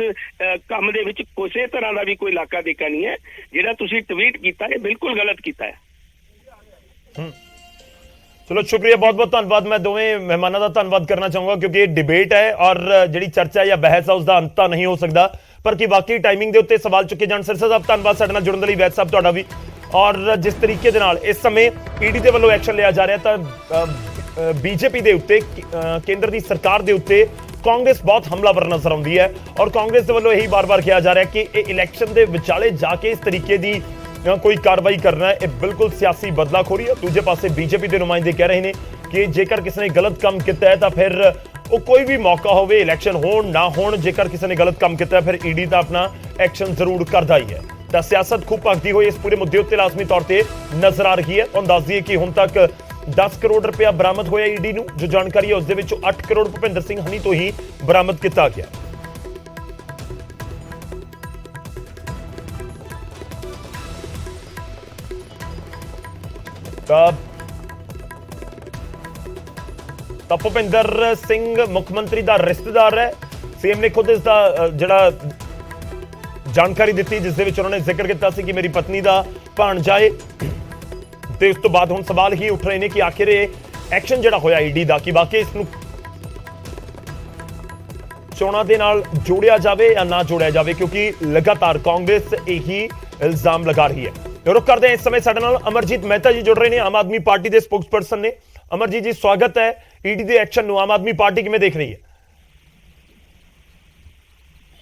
ਕੰਮ ਦੇ ਵਿੱਚ ਕਿਸੇ ਤਰ੍ਹਾਂ ਦਾ ਵੀ ਕੋਈ ਲਾਕਾ ਦੇਕਾ ਨਹੀਂ ਹੈ। ਜਿਹੜਾ ਤੁਸੀਂ ਟਵੀਟ ਕੀਤਾ ਇਹ ਬਿਲਕੁਲ ਗਲਤ ਕੀਤਾ ਹੈ। ਚਲੋ ਸ਼ੁਕਰੀਆ, ਬਹੁਤ ਬਹੁਤ ਧੰਨਵਾਦ। ਮੈਂ ਦੋਵੇਂ ਮਹਿਮਾਨਾਂ ਦਾ ਧੰਨਵਾਦ ਕਰਨਾ ਚਾਹੂੰਗਾ ਕਿਉਂਕਿ ਇਹ ਡਿਬੇਟ ਹੈ ਔਰ ਜਿਹੜੀ ਚਰਚਾ ਜਾਂ ਬਹਿਸ ਹੈ ਉਸ ਦਾ ਅੰਤ ਤਾਂ ਨਹੀਂ ਹੋ ਸਕਦਾ, ਪਰ ਕਿ ਬਾਕੀ ਟਾਈਮਿੰਗ ਦੇ ਉੱਤੇ ਸਵਾਲ ਚੁੱਕੇ ਜਾਣ। ਸਿਰਸਾ ਸਾਹਿਬ ਧੰਨਵਾਦ ਸਾਡੇ ਨਾਲ ਜੁੜਨ ਦੇ ਲਈ। ਵੈਦ ਸਾਹਿਬ ਤੁਹਾਡਾ ਵੀ। ਔਰ ਜਿਸ ਤਰੀਕੇ ਦੇ ਨਾਲ ਇਸ ਸਮੇਂ ਈਡੀ ਦੇ ਵੱਲੋਂ ਐਕਸ਼ਨ ਲਿਆ ਜਾ ਰਿਹਾ ਤਾਂ ਬੀਜੇਪੀ ਦੇ ਉੱਤੇ, ਕੇਂਦਰ ਦੀ ਸਰਕਾਰ ਦੇ ਉੱਤੇ ਕਾਂਗਰਸ ਬਹੁਤ ਹਮਲਾਵਰ ਨਜ਼ਰ ਆਉਂਦੀ ਹੈ ਔਰ ਕਾਂਗਰਸ ਦੇ ਵੱਲੋਂ ਇਹੀ ਬਾਰ-ਬਾਰ ਕਿਹਾ ਜਾ ਰਿਹਾ ਕਿ ਇਹ ਇਲੈਕਸ਼ਨ ਦੇ ਵਿਚਾਲੇ ਜਾ ਕੇ ਇਸ ਤਰੀਕੇ ਦੀ ਕੋਈ ਕਾਰਵਾਈ ਕਰਨਾ ਹੈ, ਇਹ ਬਿਲਕੁਲ ਸਿਆਸੀ ਬਦਲਾਖੋਰੀ ਹੈ। ਦੂਜੇ ਪਾਸੇ ਬੀਜੇਪੀ ਦੇ ਨੁਮਾਇੰਦੇ ਕਹਿ ਰਹੇ ਨੇ ਕਿ ਜੇਕਰ ਕਿਸੇ ਨੇ ਗਲਤ ਕੰਮ ਕੀਤਾ ਹੈ ਤਾਂ ਫਿਰ ਉਹ ਕੋਈ ਵੀ ਮੌਕਾ ਹੋਵੇ, ਇਲੈਕਸ਼ਨ ਹੋਣ ਨਾ ਹੋਣ, ਜੇਕਰ ਕਿਸੇ ਨੇ ਗਲਤ ਕੰਮ ਕੀਤਾ ਫਿਰ ਈਡੀ ਤਾਂ ਆਪਣਾ ਐਕਸ਼ਨ ਜ਼ਰੂਰ ਕਰਦਾ ਹੀ ਹੈ। ਤਾਂ ਸਿਆਸਤ ਖੂਬ ਭਖਦੀ ਹੋਈ ਇਸ ਪੂਰੇ ਮੁੱਦੇ ਉੱਤੇ ਲਾਜ਼ਮੀ ਤੌਰ ਤੇ ਨਜ਼ਰ ਆ ਰਹੀ ਹੈ। ਤੁਹਾਨੂੰ ਦੱਸ ਦਈਏ ਕਿ ਹੁਣ ਤੱਕ 10 ਕਰੋੜ ਰੁਪਇਆ ਬਰਾਮਦ ਹੋਇਆ ਈਡੀ ਨੂੰ। ਜੋ ਜਾਣਕਾਰੀ ਹੈ ਉਸ ਦੇ ਵਿੱਚੋਂ 8 ਕਰੋੜ ਭੁਪਿੰਦਰ ਸਿੰਘ ਹਨੀ ਤੋਂ ਹੀ ਬਰਾਮਦ ਕੀਤਾ ਗਿਆ। ਤਾਂ ਭੁਪਿੰਦਰ ਸਿੰਘ ਮੁੱਖ ਮੰਤਰੀ ਦਾ ਰਿਸ਼ਤੇਦਾਰ ਹੈ। ਸੀਐਮ ਨੇ ਖੁਦ ਇਸ ਦਾ ਜਿਹੜਾ ਜਾਣਕਾਰੀ ਦਿੱਤੀ, ਜਿਸ ਦੇ ਵਿੱਚ ਉਹਨਾਂ ਨੇ ਜ਼ਿਕਰ ਕੀਤਾ ਸੀ ਕਿ ਮੇਰੀ ਪਤਨੀ ਦਾ ਭਾਣਜਾ ਹੈ। ਤੇ ਉਸ ਤੋਂ ਬਾਅਦ ਹੁਣ ਸਵਾਲ ਹੀ ਉੱਠ ਰਹੇ ਨੇ ਕਿ ਆਖਿਰ ਇਹ ਐਕਸ਼ਨ ਜਿਹੜਾ ਹੋਇਆ ਈਡੀ ਦਾ, ਕਿ ਵਾਕਈ ਇਸ ਨੂੰ ਚੋਣਾਂ ਦੇ ਨਾਲ ਜੋੜਿਆ ਜਾਵੇ ਜਾਂ ਨਾ ਜੋੜਿਆ ਜਾਵੇ, ਕਿਉਂਕਿ ਲਗਾਤਾਰ ਕਾਂਗਰਸ ਇਹੀ ਇਲਜ਼ਾਮ ਲਗਾ ਰਹੀ ਹੈ। ਰੁਕ ਕਰਦੇ ਹਾਂ, ਇਸ ਸਮੇਂ ਸਾਡੇ ਨਾਲ ਅਮਰਜੀਤ ਮਹਿਤਾ ਜੀ ਜੁੜ ਰਹੇ ਨੇ, ਆਮ ਆਦਮੀ ਪਾਰਟੀ ਦੇ ਸਪੋਕਸਪਰਸਨ ਨੇ। ਅਮਰਜੀਤ ਜੀ, ਸਵਾਗਤ ਹੈ। ਈਡੀ ਦੇ ਐਕਸ਼ਨ ਨੂੰ ਆਮ ਆਦਮੀ ਪਾਰਟੀ ਕਿਵੇਂ ਦੇਖ ਰਹੀ ਹੈ?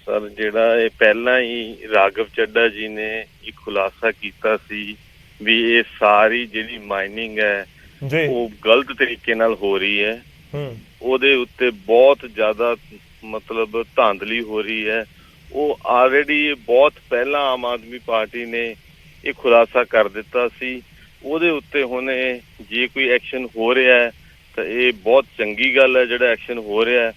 ਸਰ, ਜਿਹੜਾ ਇਹ ਪਹਿਲਾਂ ਹੀ ਰਾਘਵ ਚੱਡਾ ਜੀ ਨੇ ਇੱਕ ਖੁਲਾਸਾ ਕੀਤਾ ਸੀ ਵੀ ਇਹ ਸਾਰੀ ਜਿਹੜੀ ਮਾਈਨਿੰਗ ਹੈ ਜੀ ਉਹ ਗਲਤ ਤਰੀਕੇ ਨਾਲ ਹੋ ਰਹੀ ਹੈ, ਉਹਦੇ ਉੱਤੇ ਬਹੁਤ ਜ਼ਿਆਦਾ ਮਤਲਬ ਧਾਂਦਲੀ ਹੋ ਰਹੀ ਹੈ। ਉਹ ਆਲਰੇਡੀ ਬਹੁਤ ਪਹਿਲਾਂ ਆਮ ਆਦਮੀ ਪਾਰਟੀ ਨੇ ਇਹ ਖੁਲਾਸਾ ਕਰ ਦਿੱਤਾ ਸੀ। ਉਹਦੇ ਉੱਤੇ ਹੁਣ ਜੇ ਕੋਈ ਐਕਸ਼ਨ ਹੋ ਰਿਹਾ ਹੈ ਤਾਂ ਇਹ ਬਹੁਤ ਚੰਗੀ ਗੱਲ ਹੈ ਜਿਹੜਾ ਐਕਸ਼ਨ ਹੋ ਰਿਹਾ ਹੈ।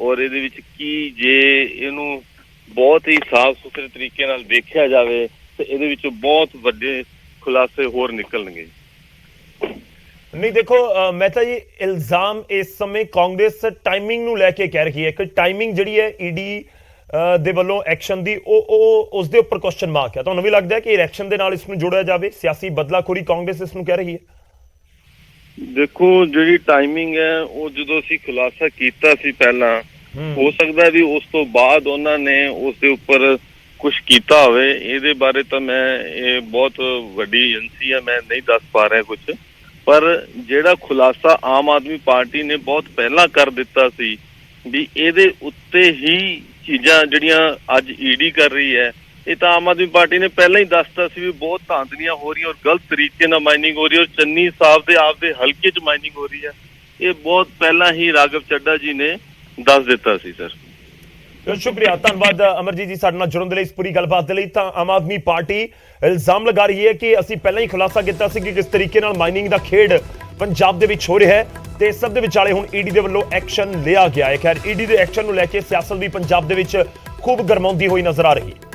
ਔਰ ਇਹਦੇ ਵਿੱਚ ਕੀ ਜੇ ਇਹਨੂੰ ਬਹੁਤ ਹੀ ਸਾਫ਼ ਸੁਥਰੇ ਤਰੀਕੇ ਨਾਲ ਦੇਖਿਆ ਜਾਵੇ ਤੇ ਇਹਦੇ ਵਿੱਚੋਂ ਬਹੁਤ ਵੱਡੇ ਖੁਲਾਸੇ ਹੋਰ ਨਿਕਲਣਗੇ। ਨਹੀਂ ਦੇਖੋ ਮਹਿਤਾ ਜੀ, ਇਲਜ਼ਾਮ ਇਸ ਸਮੇਂ ਕਾਂਗਰਸ ਟਾਈਮਿੰਗ ਨੂੰ ਲੈ ਕੇ ਕਹਿ ਰਹੀ ਹੈ ਕਿ ਟਾਈਮਿੰਗ ਜਿਹੜੀ ਹੈ ਈਡੀ ਦੇ ਵੱਲੋਂ ਐਕਸ਼ਨ ਦੀ ਉਹ ਉਸ ਦੇ ਉੱਪਰ ਕੁਐਸਚਨ ਮਾਰਕ ਹੈ। ਤੁਹਾਨੂੰ ਵੀ ਲੱਗਦਾ ਹੈ ਕਿ ਇਲੈਕਸ਼ਨ ਦੇ ਨਾਲ ਇਸ ਨੂੰ ਜੋੜਿਆ ਜਾਵੇ? ਸਿਆਸੀ ਬਦਲਾਖੋਰੀ ਕਾਂਗਰਸ ਇਸ ਨੂੰ ਕਹਿ ਰਹੀ ਹੈ। ਦੇਖੋ, ਜਿਹੜੀ ਟਾਈਮਿੰਗ ਹੈ ਉਹ ਜਦੋਂ ਅਸੀਂ ਖੁਲਾਸਾ ਕੀਤਾ ਸੀ ਪਹਿਲਾਂ, ਹੋ ਸਕਦਾ ਵੀ ਉਸ ਤੋਂ ਬਾਅਦ ਉਹਨਾਂ ਨੇ ਉਸ ਦੇ ਉੱਪਰ ਕੁਝ ਕੀਤਾ ਹੋਵੇ। ਇਹਦੇ ਬਾਰੇ ਤਾਂ ਮੈਂ ਇਹ ਬਹੁਤ ਵੱਡੀ ਏਜੰਸੀ ਹੈ, ਮੈਂ ਨਹੀਂ ਦੱਸ ਪਾ ਰਿਹਾ ਕੁਝ। ਪਰ ਜਿਹੜਾ ਖੁਲਾਸਾ ਆਮ ਆਦਮੀ ਪਾਰਟੀ ਨੇ ਬਹੁਤ ਪਹਿਲਾਂ ਕਰ ਦਿੱਤਾ ਸੀ ਵੀ ਇਹਦੇ ਉੱਤੇ ਹੀ ਚੀਜ਼ਾਂ ਜਿਹੜੀਆਂ ਅੱਜ ਈਡੀ ਕਰ ਰਹੀ ਹੈ, ਇਹ ਤਾਂ ਆਮ ਆਦਮੀ ਪਾਰਟੀ ਨੇ ਪਹਿਲਾਂ ਹੀ ਦੱਸਤਾ ਸੀ ਵੀ ਬਹੁਤ ਧਾਂਦਲੀਆਂ ਹੋ ਰਹੀਆਂ ਔਰ ਗਲਤ ਤਰੀਕੇ ਨਾਲ ਮਾਈਨਿੰਗ ਹੋ ਰਹੀ ਹੈ ਔਰ ਚੰਨੀ ਸਾਹਿਬ ਦੇ ਆਪਦੇ ਹਲਕੇ 'ਚ ਮਾਈਨਿੰਗ ਹੋ ਰਹੀ ਹੈ। ਇਹ ਬਹੁਤ ਪਹਿਲਾਂ ਹੀ ਰਾਘਵ ਚੱਡਾ ਜੀ ਨੇ ਦੱਸ ਦਿੱਤਾ ਸੀ। ਸਰ, ਸ਼ੁਕਰੀਆ, ਧੰਨਵਾਦ ਅਮਰਜੀਤ ਜੀ ਸਾਡੇ ਨਾਲ ਜੁੜਨ ਦੇ ਲਈ, ਇਸ ਪੂਰੀ ਗੱਲਬਾਤ ਦੇ ਲਈ। ਤਾਂ ਆਮ ਆਦਮੀ ਪਾਰਟੀ ਇਲਜ਼ਾਮ ਲਗਾ ਰਹੀ ਹੈ ਕਿ ਅਸੀਂ ਪਹਿਲਾਂ ਹੀ ਖੁਲਾਸਾ ਕੀਤਾ ਸੀ ਕਿ ਕਿਸ ਤਰੀਕੇ ਨਾਲ ਮਾਈਨਿੰਗ ਦਾ ਖੇਡ ਪੰਜਾਬ ਦੇ ਵਿੱਚ ਹੋ ਰਿਹਾ ਹੈ ਤੇ ਇਸ ਸਭ ਦੇ ਵਿਚਾਲੇ ਹੁਣ ਈਡੀ ਦੇ ਵੱਲੋਂ ਐਕਸ਼ਨ ਲਿਆ ਗਿਆ ਹੈ। ਖੈਰ, ਈਡੀ ਦੇ ਐਕਸ਼ਨ ਨੂੰ ਲੈ ਕੇ ਸਿਆਸਤ ਵੀ ਪੰਜਾਬ ਦੇ ਵਿੱਚ ਖੂਬ ਗਰਮਾਉਂਦੀ ਹੋਈ ਨਜ਼ਰ ਆ ਰਹੀ ਹੈ।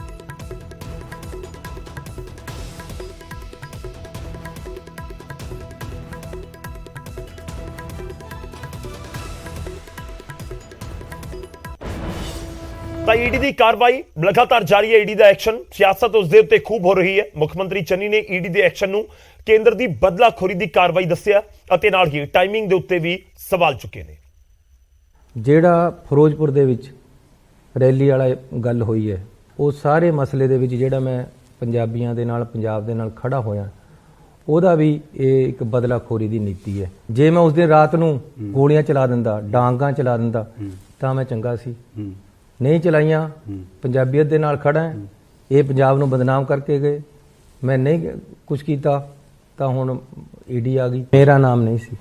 ਤਾਂ ਈਡੀ ਦੀ ਕਾਰਵਾਈ ਲਗਾਤਾਰ ਜਾਰੀ ਹੈ। ਈਡੀ ਦਾ ਐਕਸ਼ਨ, ਸਿਆਸਤ ਉਸ ਦੇ ਉੱਤੇ ਖੂਬ ਹੋ ਰਹੀ ਹੈ। ਮੁੱਖ ਮੰਤਰੀ ਚੰਨੀ ਨੇ ਈਡੀ ਦੇ ਐਕਸ਼ਨ ਨੂੰ ਕੇਂਦਰ ਦੀ ਬਦਲਾਖੋਰੀ ਦੀ ਕਾਰਵਾਈ ਦੱਸਿਆ ਅਤੇ ਨਾਲ ਹੀ ਟਾਈਮਿੰਗ ਦੇ ਉੱਤੇ ਵੀ ਸਵਾਲ ਚੁੱਕੇ ਨੇ। ਜਿਹੜਾ ਫਿਰੋਜ਼ਪੁਰ ਦੇ ਵਿੱਚ ਰੈਲੀ ਵਾਲਾ ਗੱਲ ਹੋਈ ਹੈ, ਉਹ ਸਾਰੇ ਮਸਲੇ ਦੇ ਵਿੱਚ ਜਿਹੜਾ ਮੈਂ ਪੰਜਾਬੀਆਂ ਦੇ ਨਾਲ, ਪੰਜਾਬ ਦੇ ਨਾਲ ਖੜਾ ਹੋਇਆ, ਉਹਦਾ ਵੀ ਇਹ ਇੱਕ ਬਦਲਾਖੋਰੀ ਦੀ ਨੀਤੀ ਹੈ। ਜੇ ਮੈਂ ਉਸ ਦਿਨ ਰਾਤ ਨੂੰ ਗੋਲੀਆਂ ਚਲਾ ਦਿੰਦਾ, ਡਾਂਗਾਂ ਚਲਾ ਦਿੰਦਾ ਤਾਂ ਮੈਂ ਚੰਗਾ ਸੀ। ਨਹੀਂ ਚਲਾਈਆਂ, ਪੰਜਾਬੀਅਤ ਦੇ ਨਾਲ ਖੜਾ। ਇਹ ਪੰਜਾਬ ਨੂੰ ਬਦਨਾਮ ਕਰਕੇ ਗਏ, ਮੈਂ ਨਹੀਂ ਕੁਝ ਕੀਤਾ ਤਾਂ ਹੁਣ ਈਡੀ ਆ ਗਈ। ਮੇਰਾ ਨਾਮ ਨਹੀਂ ਸੀ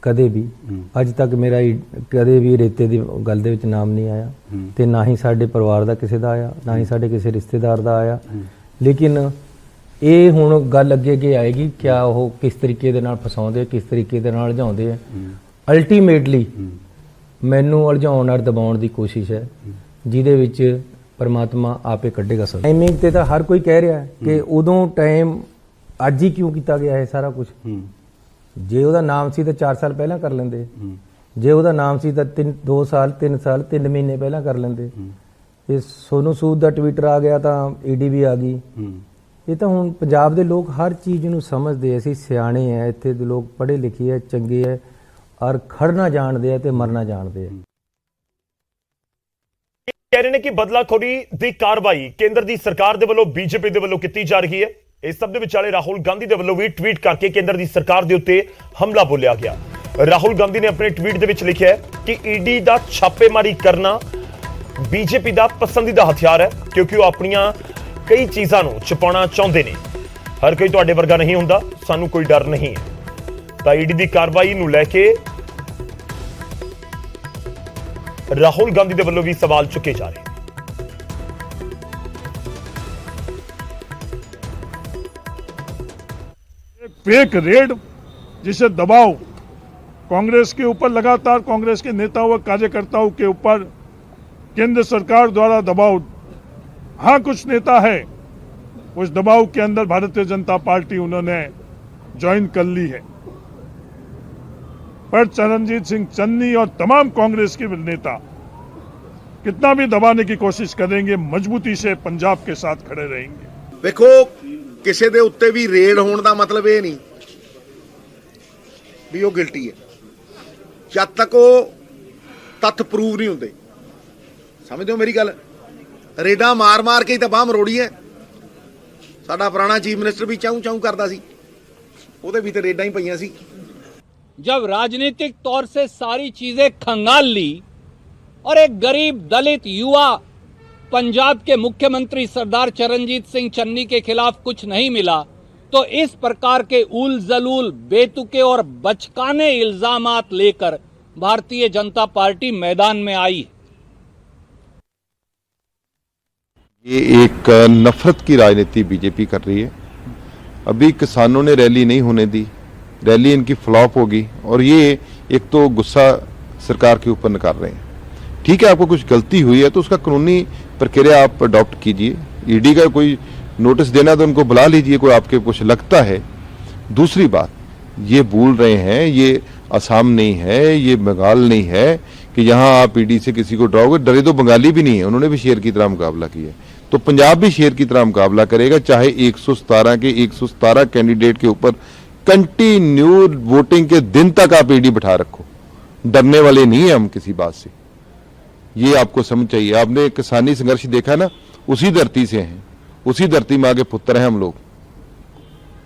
ਕਦੇ ਵੀ, ਅੱਜ ਤੱਕ ਮੇਰਾ ਕਦੇ ਵੀ ਰੇਤੇ ਦੀ ਗੱਲ ਦੇ ਵਿੱਚ ਨਾਮ ਨਹੀਂ ਆਇਆ ਤੇ ਨਾ ਹੀ ਸਾਡੇ ਪਰਿਵਾਰ ਦਾ ਕਿਸੇ ਦਾ ਆਇਆ, ਨਾ ਹੀ ਸਾਡੇ ਕਿਸੇ ਰਿਸ਼ਤੇਦਾਰ ਦਾ ਆਇਆ। ਲੇਕਿਨ ਇਹ ਹੁਣ ਗੱਲ ਅੱਗੇ ਆਏਗੀ, ਕਿਆ ਉਹ ਕਿਸ ਤਰੀਕੇ ਦੇ ਨਾਲ ਫਸਾਉਂਦੇ, ਕਿਸ ਤਰੀਕੇ ਦੇ ਨਾਲ ਲਿਜਾਉਂਦੇ ਆ। ਅਲਟੀਮੇਟਲੀ ਮੈਨੂੰ ਉਲਝਾਉਣ ਔਰ ਦਬਾਉਣ ਦੀ ਕੋਸ਼ਿਸ਼ ਹੈ, ਜਿਹਦੇ ਵਿੱਚ ਪਰਮਾਤਮਾ ਆਪੇ ਕੱਢੇਗਾ ਸਭ। ਟਾਈਮਿੰਗ ਤੇ ਤਾਂ ਹਰ ਕੋਈ ਕਹਿ ਰਿਹਾ ਹੈ ਕਿ ਉਦੋਂ ਟਾਈਮ ਅੱਜ ਹੀ ਕਿਉਂ ਕੀਤਾ ਗਿਆ ਹੈ ਸਾਰਾ ਕੁਝ। ਜੇ ਉਹਦਾ ਨਾਮ ਸੀ ਤਾਂ 4 ਸਾਲ ਪਹਿਲਾਂ ਕਰ ਲੈਂਦੇ, ਜੇ ਉਹਦਾ ਨਾਮ ਸੀ ਤਾਂ 2 ਸਾਲ 3 ਸਾਲ 3 ਮਹੀਨੇ ਪਹਿਲਾਂ ਕਰ ਲੈਂਦੇ। ਇਹ ਸੋਨੂ ਸੂਦ ਦਾ ਟਵਿੱਟਰ ਆ ਗਿਆ ਤਾਂ ਈਡੀ ਵੀ ਆ ਗਈ। ਇਹ ਤਾਂ ਹੁਣ ਪੰਜਾਬ ਦੇ ਲੋਕ ਹਰ ਚੀਜ਼ ਨੂੰ ਸਮਝਦੇ, ਅਸੀਂ ਸਿਆਣੇ ਆ, ਇੱਥੇ ਦੇ ਲੋਕ ਪੜ੍ਹੇ ਲਿਖੇ ਆ, ਚੰਗੇ ਆ ਔਰ ਖੜਨਾ ਜਾਣਦੇ ਆ ਤੇ ਮਰਨਾ ਜਾਣਦੇ ਆ। ਕਹਿ ਰਹੇ ਨੇ ਕਿ ਬਦਲਾਖੋਰੀ ਦੀ ਕਾਰਵਾਈ ਕੇਂਦਰ ਦੀ ਸਰਕਾਰ ਦੇ ਵੱਲੋਂ ਬੀਜੇਪੀ ਦੇ ਵੱਲੋਂ ਕੀਤੀ ਜਾ ਰਹੀ ਹੈ। ਇਸ ਸਭ ਦੇ ਵਿਚਾਲੇ ਰਾਹੁਲ ਗਾਂਧੀ ਦੇ ਵੱਲੋਂ ਵੀ ਟਵੀਟ ਕਰਕੇ ਕੇਂਦਰ ਦੀ ਸਰਕਾਰ ਦੇ ਉੱਤੇ ਹਮਲਾ ਬੋਲਿਆ ਗਿਆ। ਰਾਹੁਲ ਗਾਂਧੀ ਨੇ ਆਪਣੇ ਟਵੀਟ ਦੇ ਵਿੱਚ ਲਿਖਿਆ ਹੈ ਕਿ ਈਡੀ ਦਾ ਛਾਪੇਮਾਰੀ ਕਰਨਾ ਬੀਜੇਪੀ ਦਾ ਪਸੰਦੀਦਾ ਹਥਿਆਰ ਹੈ, ਕਿਉਂਕਿ ਉਹ ਆਪਣੀਆਂ ਕਈ ਚੀਜ਼ਾਂ ਨੂੰ ਛੁਪਾਉਣਾ ਚਾਹੁੰਦੇ ਨੇ। ਹਰ ਕੋਈ ਤੁਹਾਡੇ ਵਰਗਾ ਨਹੀਂ ਹੁੰਦਾ, ਸਾਨੂੰ ਕੋਈ ਡਰ ਨਹੀਂ ਹੈ। ਤਾਂ ਈਡੀ ਦੀ ਕਾਰਵਾਈ ਨੂੰ ਲੈ ਕੇ ਰਾਹੁਲ ਗਾਂਧੀ ਦੇ ਵੱਲੋਂ ਵੀ ਸਵਾਲ ਚੁੱਕੇ ਜਾ ਰਹੇ। फेक रेड जिसे दबाव कांग्रेस के ऊपर लगातार कांग्रेस के नेताओं व कार्यकर्ताओं के ऊपर केंद्र सरकार द्वारा दबाव, हाँ कुछ नेता है उस दबाव के अंदर भारतीय जनता पार्टी उन्होंने ज्वाइन कर ली है, पर चरणजीत सिंह चन्नी और तमाम कांग्रेस के नेता कितना भी दबाने की कोशिश करेंगे, मजबूती से पंजाब के साथ खड़े रहेंगे। देखो ਕਿਸੇ ਦੇ ਉੱਤੇ ਵੀ ਰੇਡ ਹੋਣ ਦਾ ਮਤਲਬ ਇਹ ਨਹੀਂ ਵੀ ਉਹ ਗਿਲਟੀ ਹੈ, ਜਦ ਤੱਕ ਉਹ ਤੱਥ ਪ੍ਰੂਵ ਨਹੀਂ ਹੁੰਦੇ। ਸਮਝਦੇ ਹੋ ਮੇਰੀ ਗੱਲ? ਰੇਡਾਂ ਮਾਰ ਕੇ ਹੀ ਤਾਂ ਬਾਹ ਮਰੋੜੀ ਹੈ। ਸਾਡਾ ਪੁਰਾਣਾ ਚੀਫ ਮਿਨਿਸਟਰ ਵੀ ਚਾਉਂ ਚਾਉਂ ਕਰਦਾ ਸੀ, ਉਹਦੇ ਵੀ ਤੇ ਰੇਡਾਂ ਹੀ ਪਈਆਂ ਸੀ। जब राजनीतिक तौर से सारी चीजें खंगाल ली और एक गरीब दलित युवा पंजाब के मुख्यमंत्री सरदार चरणजीत सिंह चन्नी के खिलाफ कुछ नहीं मिला, तो इस प्रकार के उल जलूल, बेतुके और बचकाने इल्जामात लेकर भारतीय जनता पार्टी मैदान में आई। ये एक नफरत की राजनीति बीजेपी कर रही है। अभी किसानों ने रैली नहीं होने दी, रैली इनकी फ्लॉप होगी, और ये एक तो गुस्सा सरकार के ऊपर निकाल रहे हैं। ठीक है, आपको कुछ गलती हुई है तो उसका कानूनी प्रक्रिया आप अडॉप्ट कीजिए। ईडी का कोई नोटिस देना तो उनको बुला लीजिए, कोई आपके कुछ लगता है। दूसरी बात, ये भूल रहे हैं ये असम नहीं है, ये बंगाल नहीं है कि यहाँ आप ईडी से किसी को डराओगे। डरे तो बंगाली भी नहीं है, उन्होंने भी शेर की तरह मुकाबला किया है, तो पंजाब भी शेर की तरह मुकाबला करेगा। चाहे 117 के 117 कैंडिडेट के ऊपर कंटिन्यू वोटिंग के दिन तक आप ईडी बैठा रखो, डरने वाले नहीं है हम किसी बात से। ये आपको समझ चाहिए। आपने किसानी संघर्ष देखा ना, उसी धरती से हैं, उसी धरती में आगे पुत्र हैं हम लोग।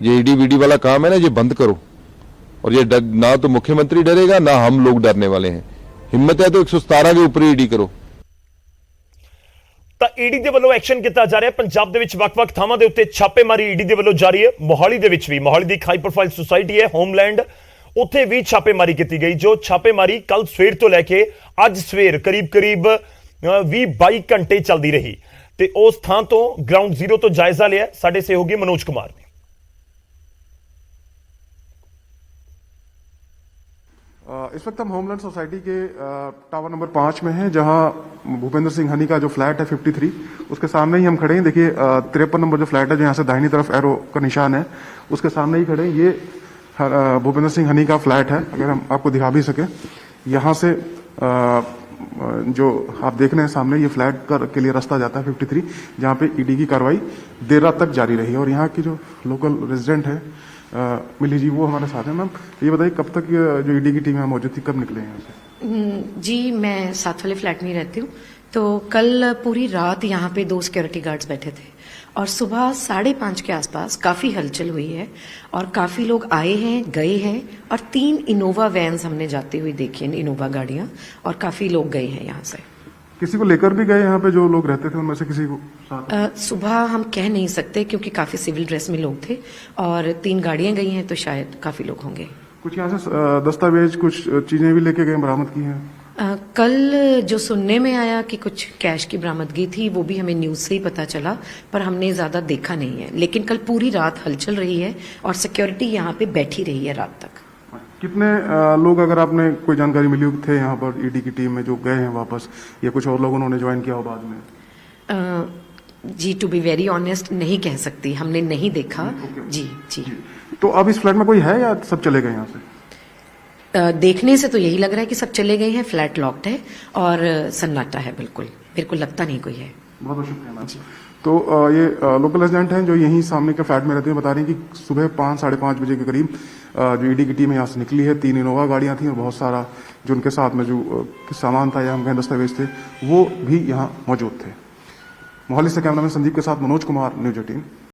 ये ईडी वीडी वाला काम है ना, ये बंद करो। और ये ना तो मुख्यमंत्री डरेगा ना हम लोग डरने वाले हैं। हिम्मत है तो 117 के ऊपर ईडी करो। ਤਾਂ ਈਡੀ ਦੇ ਵੱਲੋਂ ਐਕਸ਼ਨ ਕੀਤਾ ਜਾ ਰਿਹਾ। ਪੰਜਾਬ ਦੇ ਵਿੱਚ ਵੱਖ-ਵੱਖ ਥਾਵਾਂ ਦੇ ਉੱਤੇ ਛਾਪੇਮਾਰੀ ਈਡੀ ਦੇ ਵੱਲੋਂ ਜਾਰੀ ਹੈ। ਮੋਹਾਲੀ ਦੇ ਵਿੱਚ ਵੀ, ਮੋਹਾਲੀ ਦੀ ਇੱਕ ਹਾਈ ਪ੍ਰੋਫਾਈਲ ਸੁਸਾਇਟੀ ਹੈ ਹੋਮਲੈਂਡ, ਉੱਥੇ ਵੀ ਛਾਪੇਮਾਰੀ ਕੀਤੀ ਗਈ। ਜੋ ਛਾਪੇਮਾਰੀ ਕੱਲ ਸਵੇਰ ਤੋਂ ਲੈ ਕੇ ਅੱਜ ਸਵੇਰ ਕਰੀਬ 20-22 ਘੰਟੇ ਚੱਲਦੀ ਰਹੀ ਤੇ ਉਸ ਥਾਂ ਤੋਂ ਗਰਾਊਂਡ ਜ਼ੀਰੋ ਤੋਂ ਜਾਇਜ਼ਾ ਲਿਆ ਸਾਡੇ ਸਹਿਯੋਗੀ ਮਨੋਜ ਕੁਮਾਰ ਨੇ। इस वक्त हम होमलैंड सोसाइटी के टावर नंबर 5 में हैं, जहां भूपेंद्र सिंह हनी का जो फ्लैट है 53, उसके सामने ही हम खड़े हैं। देखिए 53 नंबर जो फ्लैट है, जो यहाँ से दाहिनी तरफ एरो का निशान है, उसके सामने ही खड़े हैं। ये भूपेंद्र सिंह हनी का फ्लैट है। अगर हम आपको दिखा भी सके, यहाँ से जो आप देख रहे हैं सामने, ये फ्लैट के लिए रास्ता जाता है 53, जहाँ पे ईडी की कार्रवाई देर रात तक जारी रही। और यहाँ की जो लोकल रेजिडेंट है मिली जी, वो हमारे साथ है। मैम ये बताइए, कब तक जो ईडी की टीम यहाँ मौजूद थी, कब निकले यहाँ से? जी, मैं साथ वाले फ्लैट में ही रहती हूँ। तो कल पूरी रात यहाँ पे 2 सिक्योरिटी गार्ड्स बैठे थे और सुबह 5:30 के आसपास काफी हलचल हुई है और काफी लोग आए हैं, गए हैं, और 3 इनोवा वैन्स हमने जाते हुए देखी हैं, इनोवा गाड़ियां, और काफी लोग गए हैं यहाँ से। किसी को लेकर भी गए यहाँ पे जो लोग रहते थे, उनमें से किसी को साथ? सुबह हम कह नहीं सकते क्योंकि काफी सिविल ड्रेस में लोग थे और 3 गाड़ियां गई हैं, तो शायद काफी लोग होंगे। कुछ यहाँ से दस्तावेज, कुछ चीजें भी लेके गए, बरामद की हैं? कल जो सुनने में आया कि कुछ कैश की बरामदगी थी, वो भी हमें न्यूज से ही पता चला, पर हमने ज्यादा देखा नहीं है। लेकिन कल पूरी रात हलचल रही है और सिक्योरिटी यहाँ पे बैठी रही है रात तक। कितने लोग, अगर आपने कोई जानकारी मिली हो, थे यहाँ पर ईडी की टीम में जो गए हैं वापस, या कुछ और लोग उन्होंने ज्वाइन किया हो बाद में? जी, टू बी वेरी ऑनेस्ट नहीं कह सकती, हमने नहीं देखा। जी। तो अब इस फ्लैट में कोई है या सब चले गए यहाँ से? देखने से तो यही लग रहा है कि सब चले गए हैं। फ्लैट लॉक्ड है और सन्नाटा है, बिल्कुल मेरे को लगता नहीं कोई है। बहुत बहुत शुक्रिया मैम। तो ये लोकल रेजिडेंट हैं जो यहीं सामने के फ्लैट में रहते हैं, बता रहे हैं कि सुबह 5-5:30 बजे के करीब जो ईडी की टीम यहाँ से निकली है, 3 इनोवा गाड़ियां थी और बहुत सारा जो उनके साथ में जो सामान था या हम कहें दस्तावेज थे, वो भी यहाँ मौजूद थे। मोहाली से कैमरामैन संदीप के साथ मनोज कुमार, न्यूज़ 18।